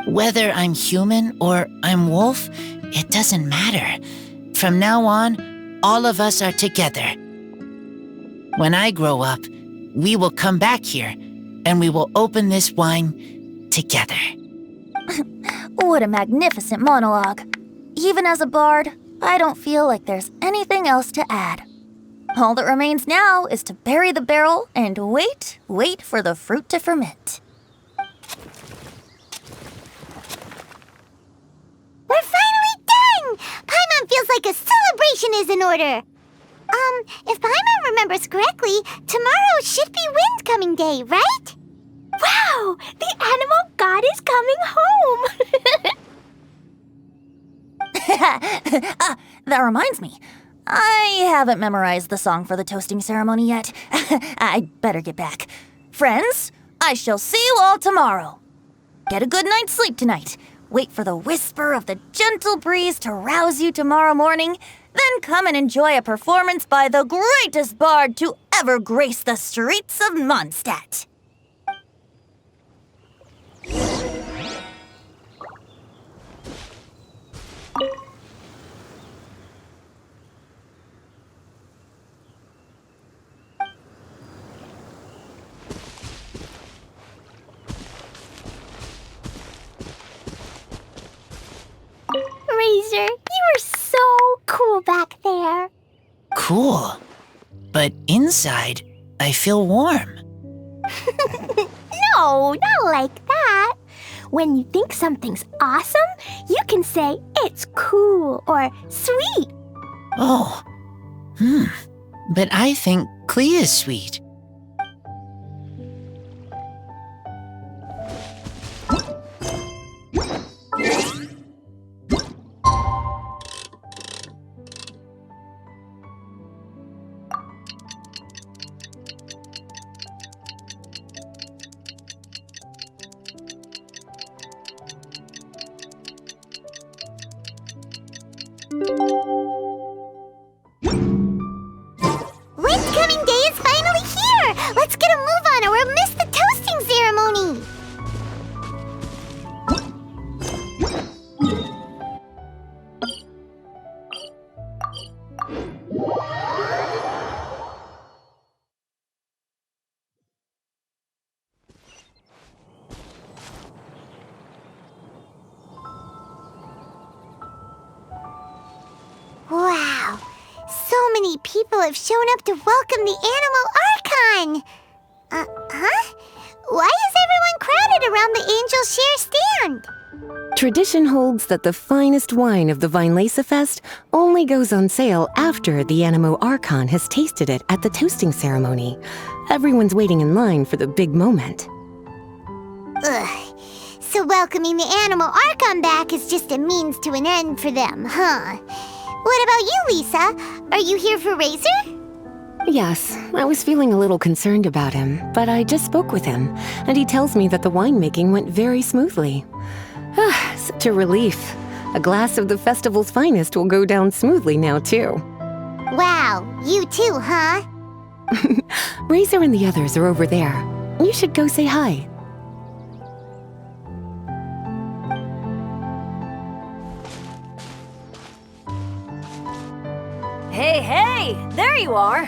Whether I'm human or I'm wolf, it doesn't matter. From now on, all of us are together. When I grow up, we will come back here, and we will open this wine together. What a magnificent monologue. Even as a bard, I don't feel like there's anything else to add. All that remains now is to bury the barrel and wait for the fruit to ferment. We're finally done! Paimon feels like a celebration is in order. If Paimon remembers correctly, tomorrow should be Wind-coming day, right? Wow! The animal god is coming home! That reminds me. I haven't memorized the song for the toasting ceremony yet. I'd better get back. Friends, I shall see you all tomorrow. Get a good night's sleep tonight. Wait for the whisper of the gentle breeze to rouse you tomorrow morning. Then come and enjoy a performance by the greatest bard to ever grace the streets of Mondstadt. Razor, you were so cool back there. Cool. But inside, I feel warm. No, not like that. When you think something's awesome, you can say it's cool or sweet. Oh. But I think Klee is sweet. Wind-coming day is finally here! Let's get a move on or we'll miss the toasting ceremony! Wow! So many people have shown up to welcome the Animal Archon! Why is everyone crowded around the Angel Share stand? Tradition holds that the finest wine of the Weinlese Fest only goes on sale after the Animo Archon has tasted it at the toasting ceremony. Everyone's waiting in line for the big moment. Ugh. So welcoming the Animal Archon back is just a means to an end for them, huh? What about you, Lisa? Are you here for Razor? Yes, I was feeling a little concerned about him, but I just spoke with him, and he tells me that the winemaking went very smoothly. Such a relief. A glass of the festival's finest will go down smoothly now, too. Wow, you too, huh? Razor and the others are over there. You should go say hi. Hey, there you are.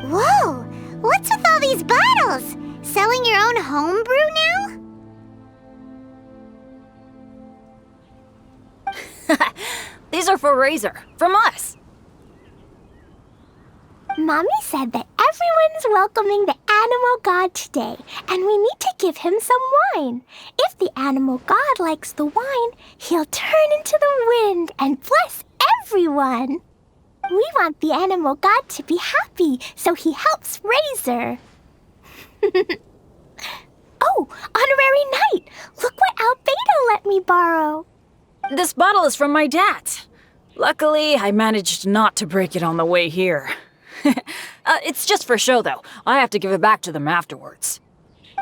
Whoa, what's with all these bottles? Selling your own homebrew now? These are for Razor, from us. Mommy said that everyone's welcoming the animal god today, and we need to give him some wine. If the animal god likes the wine, he'll turn into the wind and bless everyone. We want the animal god to be happy, so he helps Razor. Oh, honorary knight! Look what Albedo let me borrow. This bottle is from my dad. Luckily, I managed not to break it on the way here. It's just for show, though. I have to give it back to them afterwards.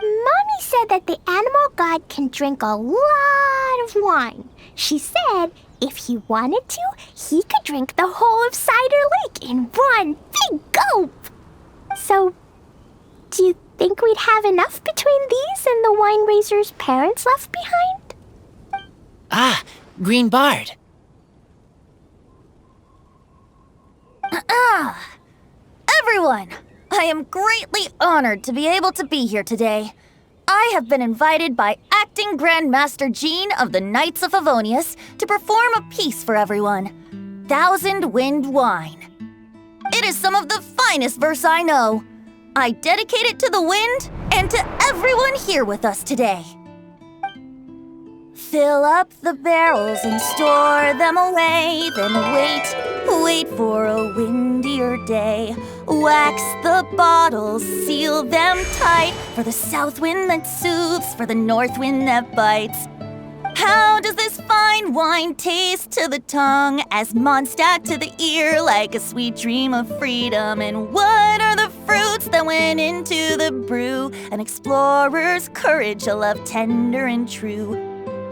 Mommy said that the animal god can drink a lot of wine. She said if he wanted to, he could drink the whole of Cider Lake in one big gulp. So, do you think we'd have enough between these and the wine raiser's parents left behind? Ah, Green Bard. Everyone, I am greatly honored to be able to be here today. I have been invited by Acting Grand Master Jean of the Knights of Favonius to perform a piece for everyone, Thousand Wind Wine. It is some of the finest verse I know. I dedicate it to the wind and to everyone here with us today. Fill up the barrels and store them away, then wait for a windier day. Wax the bottles, seal them tight, for the south wind that soothes, for the north wind that bites. How does this fine wine taste to the tongue, as Mondstadt to the ear, like a sweet dream of freedom? And what are the fruits that went into the brew? An explorer's courage, a love tender and true.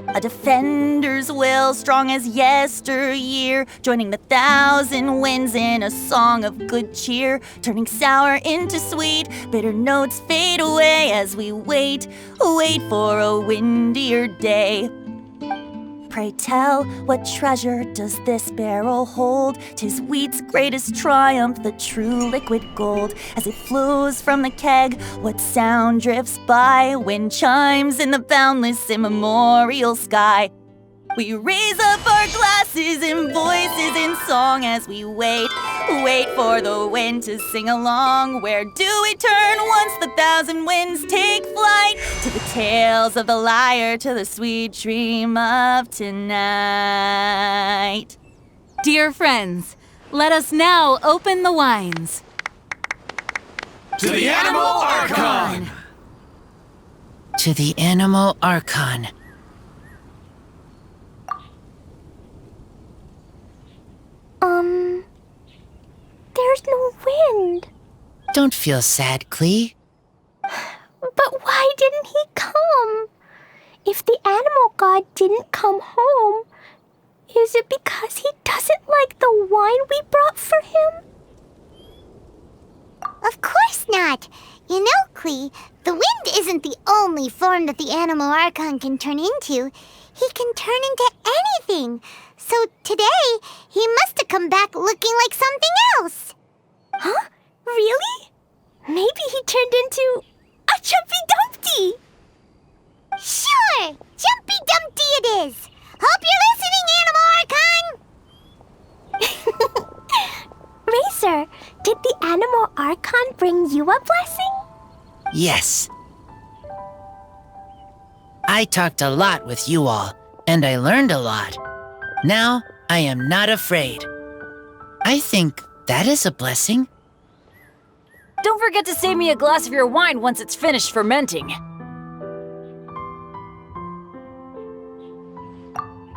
A defender's will, strong as yesteryear, joining the thousand winds in a song of good cheer, turning sour into sweet, bitter notes fade away as we wait for a windier day. Pray tell, what treasure does this barrel hold? 'Tis wheat's greatest triumph, the true liquid gold. As it flows from the keg, what sound drifts by? Wind chimes in the boundless immemorial sky. We raise up our glasses and voices in song as we wait for the wind to sing along. Where do we turn once the thousand winds take flight? To the tales of the lyre, to the sweet dream of tonight. Dear friends, let us now open the wines. To the Animal Archon! To the Animal Archon. There's no wind. Don't feel sad, Klee. But why didn't he come? If the animal god didn't come home, is it because he doesn't like the wine we brought for him? Of course not. You know, Klee, the wind isn't the only form that the Animal Archon can turn into. He can turn into anything. So today, he must have come back looking like something else. Huh? Really? Maybe he turned into a Jumpy Dumpty. Sure! Jumpy Dumpty it is! Hope you're listening, Animal Archon! Racer, did the Animal Archon bring you a blessing? Yes. I talked a lot with you all, and I learned a lot. Now, I am not afraid. I think that is a blessing. Don't forget to save me a glass of your wine once it's finished fermenting.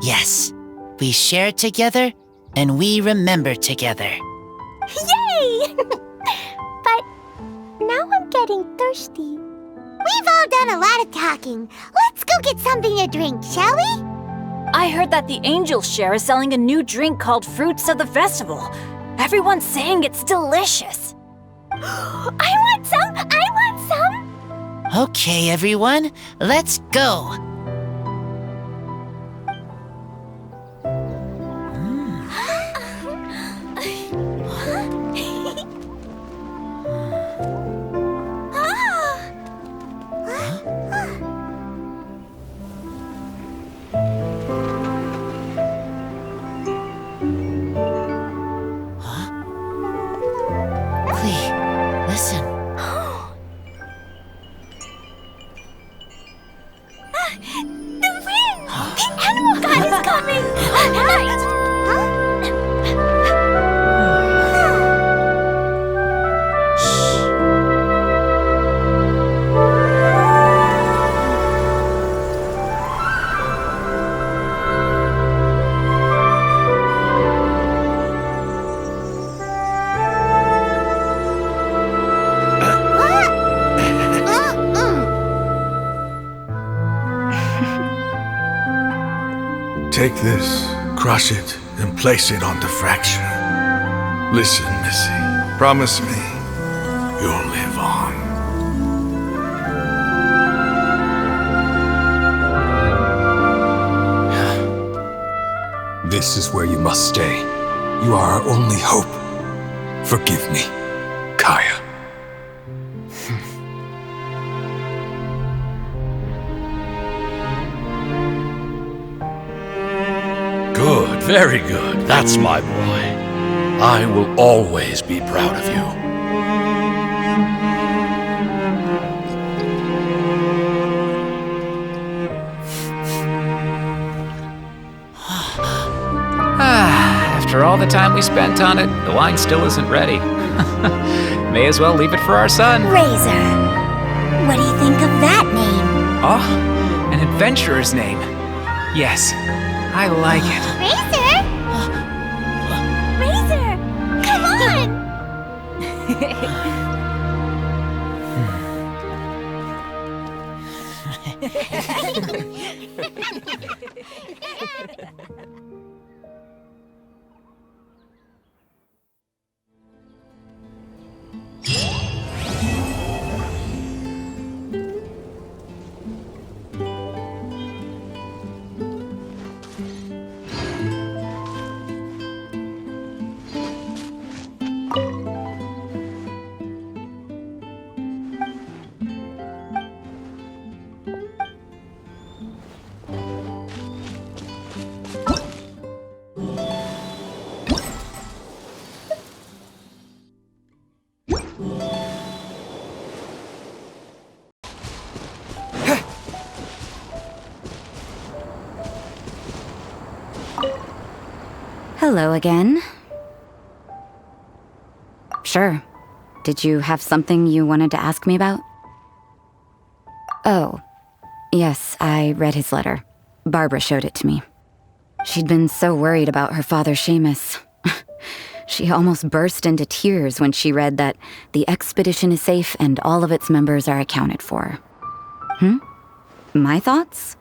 Yes, we share together, and we remember together. Yay! But now I'm getting thirsty. We've all done a lot of talking. Let's go get something to drink, shall we? I heard that the Angel Share is selling a new drink called Fruits of the Festival. Everyone's saying it's delicious. I want some! I want some! Okay, everyone, let's go. Listen. The wind! The animal god is coming! All right! Take this, crush it, and place it on the fracture. Listen, Missy. Promise me you'll live on. This is where you must stay. You are our only hope. Forgive me, Kaya. Good, very good. That's my boy. I will always be proud of you. After all the time we spent on it, the wine still isn't ready. May as well leave it for our son. Razor. What do you think of that name? Oh, an adventurer's name. Yes, I like it. Razor? Razor! Come on! Hello again. Sure. Did you have something you wanted to ask me about? Oh, yes, I read his letter. Barbara showed it to me. She'd been so worried about her father, Seamus. She almost burst into tears when she read that the expedition is safe and all of its members are accounted for. My thoughts?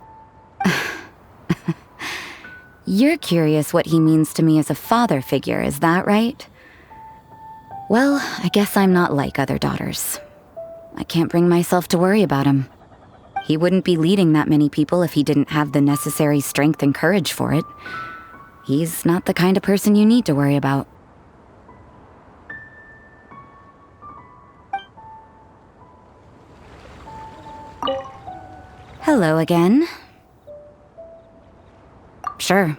You're curious what he means to me as a father figure, is that right? Well, I guess I'm not like other daughters. I can't bring myself to worry about him. He wouldn't be leading that many people if he didn't have the necessary strength and courage for it. He's not the kind of person you need to worry about. Hello again. Sure.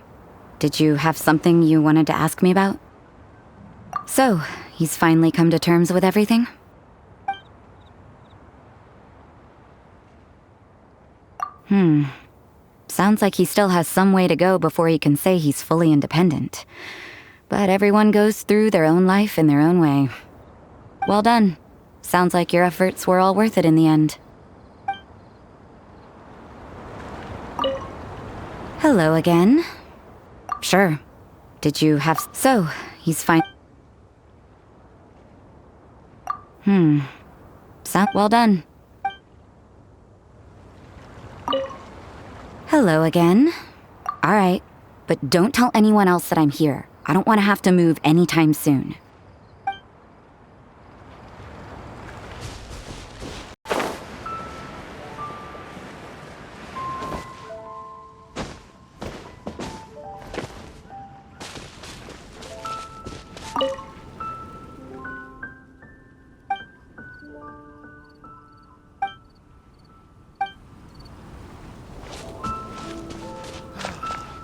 Did you have something you wanted to ask me about? So, he's finally come to terms with everything? Sounds like he still has some way to go before he can say he's fully independent. But everyone goes through their own life in their own way. Well done. Sounds like your efforts were all worth it in the end. Hello again. Sure. Did you have... So, he's fine. Well done. Hello again. Alright, but don't tell anyone else that I'm here. I don't want to have to move anytime soon.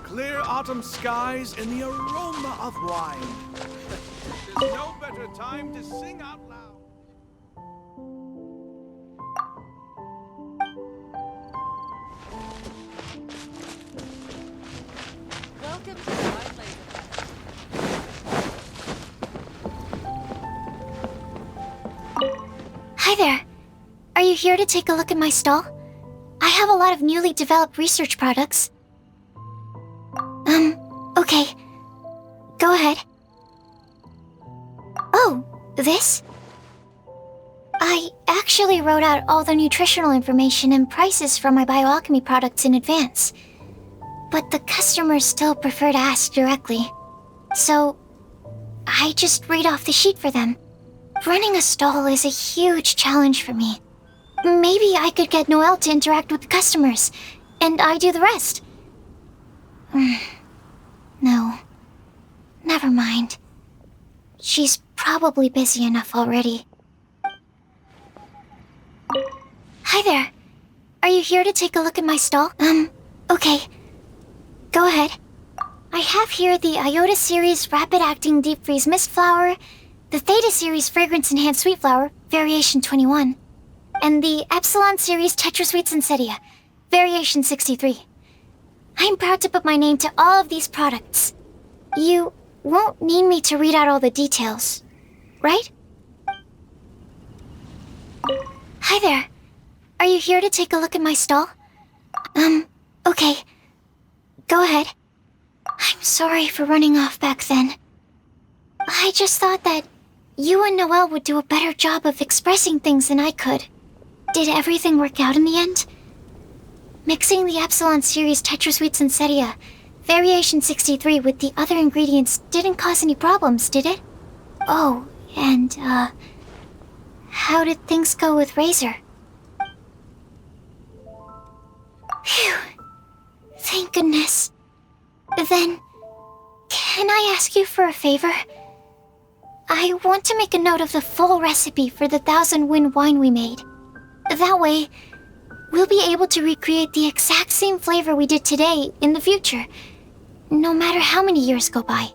Clear autumn skies and the aroma of wine. There's no better time to sing out loud. Welcome to the Wine Laser. Hi there. Are you here to take a look at my stall? I have a lot of newly developed research products. Okay. Go ahead. Oh, this? I actually wrote out all the nutritional information and prices for my bioalchemy products in advance. but the customers still prefer to ask directly. So, I just read off the sheet for them. Running a stall is a huge challenge for me. Maybe I could get Noelle to interact with the customers, and I do the rest. No. Never mind. She's probably busy enough already. Hi there. Are you here to take a look at my stall? Okay. Go ahead. I have here the Iota Series Rapid Acting Deep Freeze Mist Flower, the Theta Series Fragrance Enhanced Sweet Flower, Variation 21, and the Epsilon Series Tetra Sweet Sensetia, Variation 63. I'm proud to put my name to all of these products. You won't need me to read out all the details, right? Hi there. Are you here to take a look at my stall? Okay. Go ahead. I'm sorry for running off back then. I just thought that you and Noelle would do a better job of expressing things than I could. Did everything work out in the end? Mixing the Epsilon Series Tetra Sweet Sensetia, Variation 63 with the other ingredients didn't cause any problems, did it? Oh, and, how did things go with Razor? Phew. Thank goodness. Then, can I ask you for a favor? I want to make a note of the full recipe for the 1000 Wind wine we made. That way, we'll be able to recreate the exact same flavor we did today in the future, no matter how many years go by.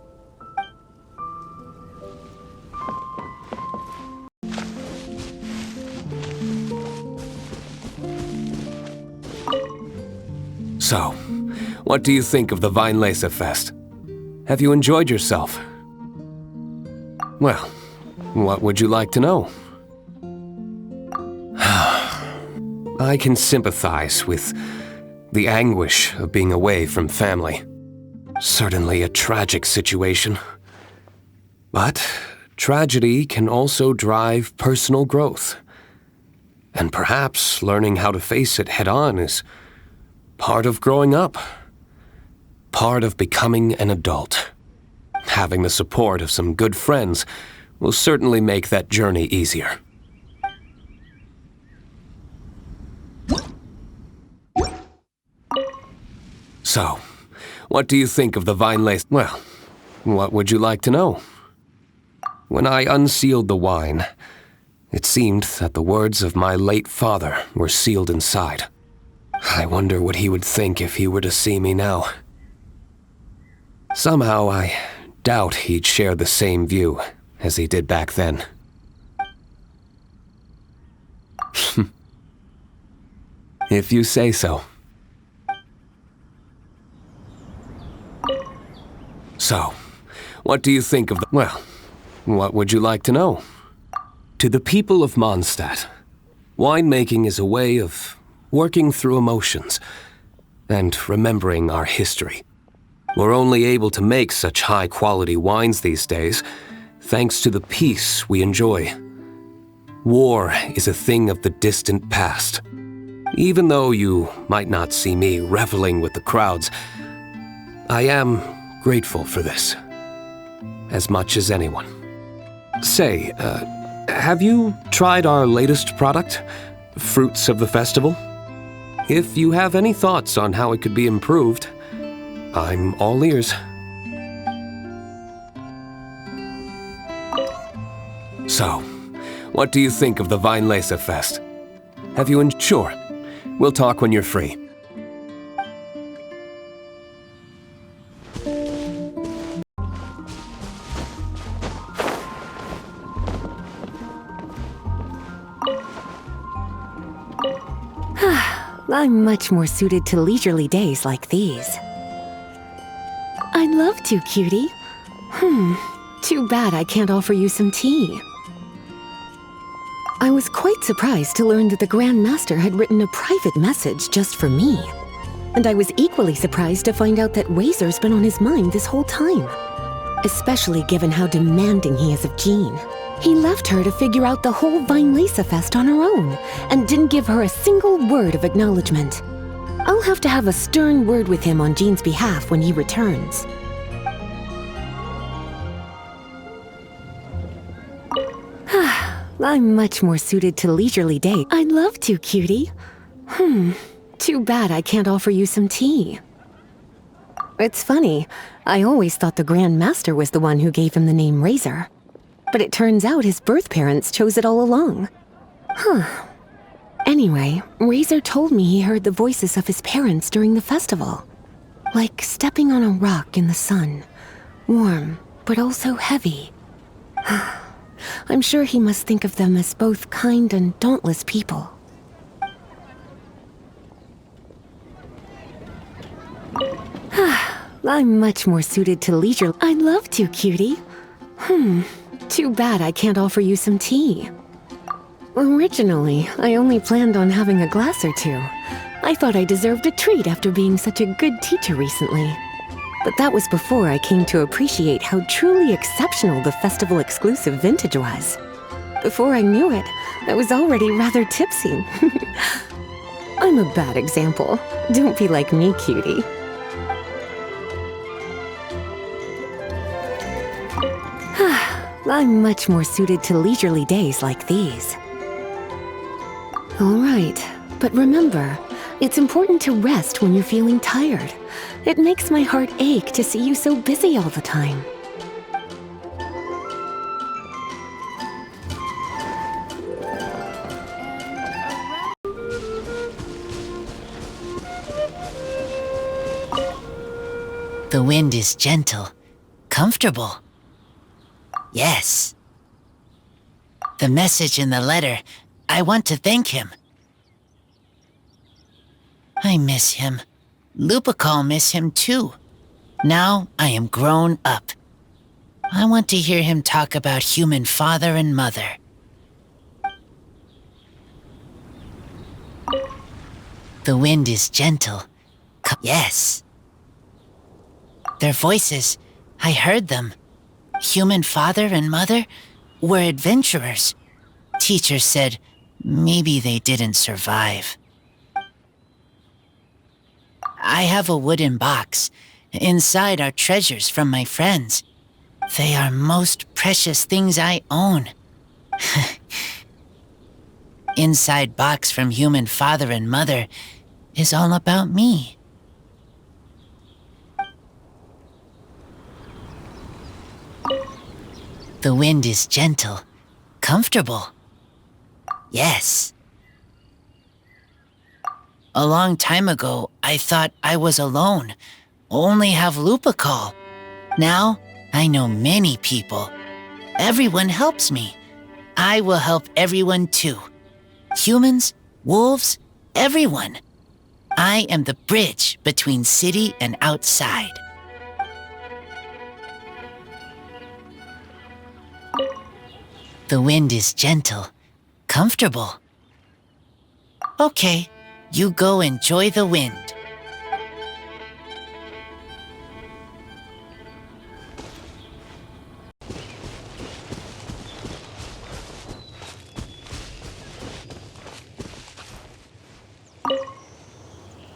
So, what do you think of the Weinlese Fest? Have you enjoyed yourself? Well, what would you like to know? I can sympathize with the anguish of being away from family. Certainly a tragic situation. But tragedy can also drive personal growth. And perhaps learning how to face it head-on is part of growing up. Part of becoming an adult. Having the support of some good friends will certainly make that journey easier. So, what do you think of the Weinlese? Well, what would you like to know? When I unsealed the wine, it seemed that the words of my late father were sealed inside. I wonder what he would think if he were to see me now. Somehow I doubt he'd share the same view as he did back then. If you say so. So, what do you think of the... Well, what would you like to know? To the people of Mondstadt, winemaking is a way of working through emotions and remembering our history. We're only able to make such high-quality wines these days thanks to the peace we enjoy. War is a thing of the distant past. Even though you might not see me reveling with the crowds, I am grateful for this, as much as anyone. Say, have you tried our latest product, Fruits of the Festival? If you have any thoughts on how it could be improved, I'm all ears. So, what do you think of the Weinlese Fest? Have you Sure. We'll talk when you're free. I'm much more suited to leisurely days like these. I'd love to, cutie. Too bad I can't offer you some tea. I was quite surprised to learn that the Grand Master had written a private message just for me. And I was equally surprised to find out that Razor's been on his mind this whole time. Especially given how demanding he is of Jean. He left her to figure out the whole Weinlese Fest on her own, and didn't give her a single word of acknowledgement. I'll have to have a stern word with him on Jean's behalf when he returns. I'm much more suited to leisurely days. I'd love to, cutie. Too bad I can't offer you some tea. It's funny, I always thought the Grand Master was the one who gave him the name Razor. But it turns out his birth parents chose it all along. Anyway, Razor told me he heard the voices of his parents during the festival. Like stepping on a rock in the sun. Warm, but also heavy. I'm sure he must think of them as both kind and dauntless people. I'm much more suited to leisure. I'd love to, cutie. Too bad I can't offer you some tea. Originally, I only planned on having a glass or two. I thought I deserved a treat after being such a good teacher recently. But that was before I came to appreciate how truly exceptional the festival exclusive vintage was. Before I knew it, I was already rather tipsy. I'm a bad example. Don't be like me, cutie. I'm much more suited to leisurely days like these. All right, but remember, it's important to rest when you're feeling tired. It makes my heart ache to see you so busy all the time. The wind is gentle, comfortable. Yes. The message in the letter, I want to thank him. I miss him. Lupical miss him too. Now I am grown up. I want to hear him talk about human father and mother. The wind is gentle. Yes. Their voices, I heard them. Human father and mother were adventurers. Teacher said maybe they didn't survive. I have a wooden box. Inside are treasures from my friends. They are most precious things I own. Inside box from human father and mother is all about me. The wind is gentle, comfortable. Yes. A long time ago, I thought I was alone, only have Lupical. Now, I know many people. Everyone helps me. I will help everyone too. Humans, wolves, everyone. I am the bridge between city and outside. The wind is gentle, comfortable. Okay, you go enjoy the wind.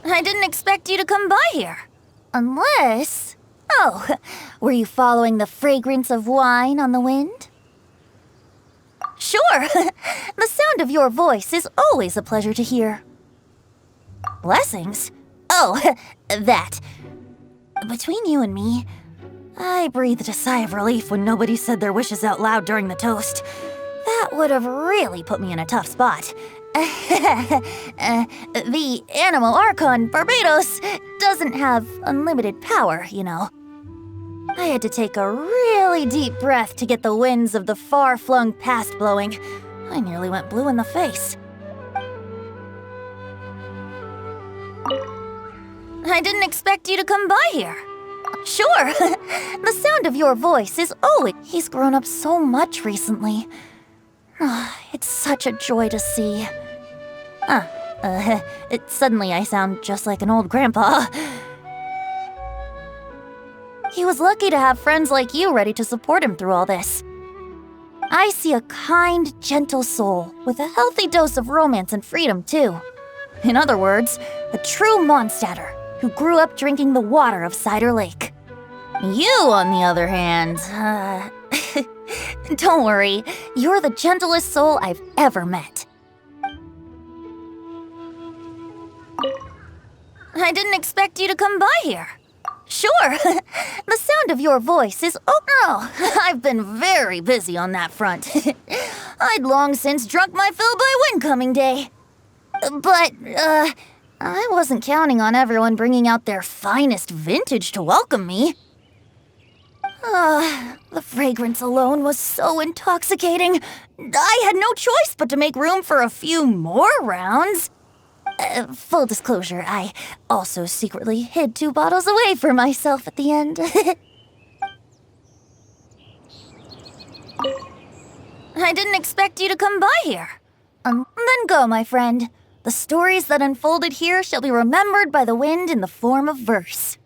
I didn't expect you to come by here. Unless... Oh, were you following the fragrance of wine on the wind? Sure. The sound of your voice is always a pleasure to hear. Blessings? Oh, that. Between you and me, I breathed a sigh of relief when nobody said their wishes out loud during the toast. That would have really put me in a tough spot. The Animal Archon Barbados doesn't have unlimited power, you know. I had to take a really deep breath to get the winds of the far-flung past blowing. I nearly went blue in the face. I didn't expect you to come by here. Sure. The sound of your voice is always... He's grown up so much recently. It's such a joy to see. Suddenly I sound just like an old grandpa. He was lucky to have friends like you ready to support him through all this. I see a kind, gentle soul with a healthy dose of romance and freedom, too. In other words, a true Mondstadter who grew up drinking the water of Cider Lake. You, on the other hand, don't worry, you're the gentlest soul I've ever met. I didn't expect you to come by here. Sure, the sound of your voice is... Oh, no, I've been very busy on that front. I'd long since drunk my fill by Windcoming Day. But, I wasn't counting on everyone bringing out their finest vintage to welcome me. The fragrance alone was so intoxicating. I had no choice but to make room for a few more rounds. Full disclosure, I also secretly hid 2 bottles away for myself at the end. I didn't expect you to come by here. Then go, my friend. The stories that unfolded here shall be remembered by the wind in the form of verse.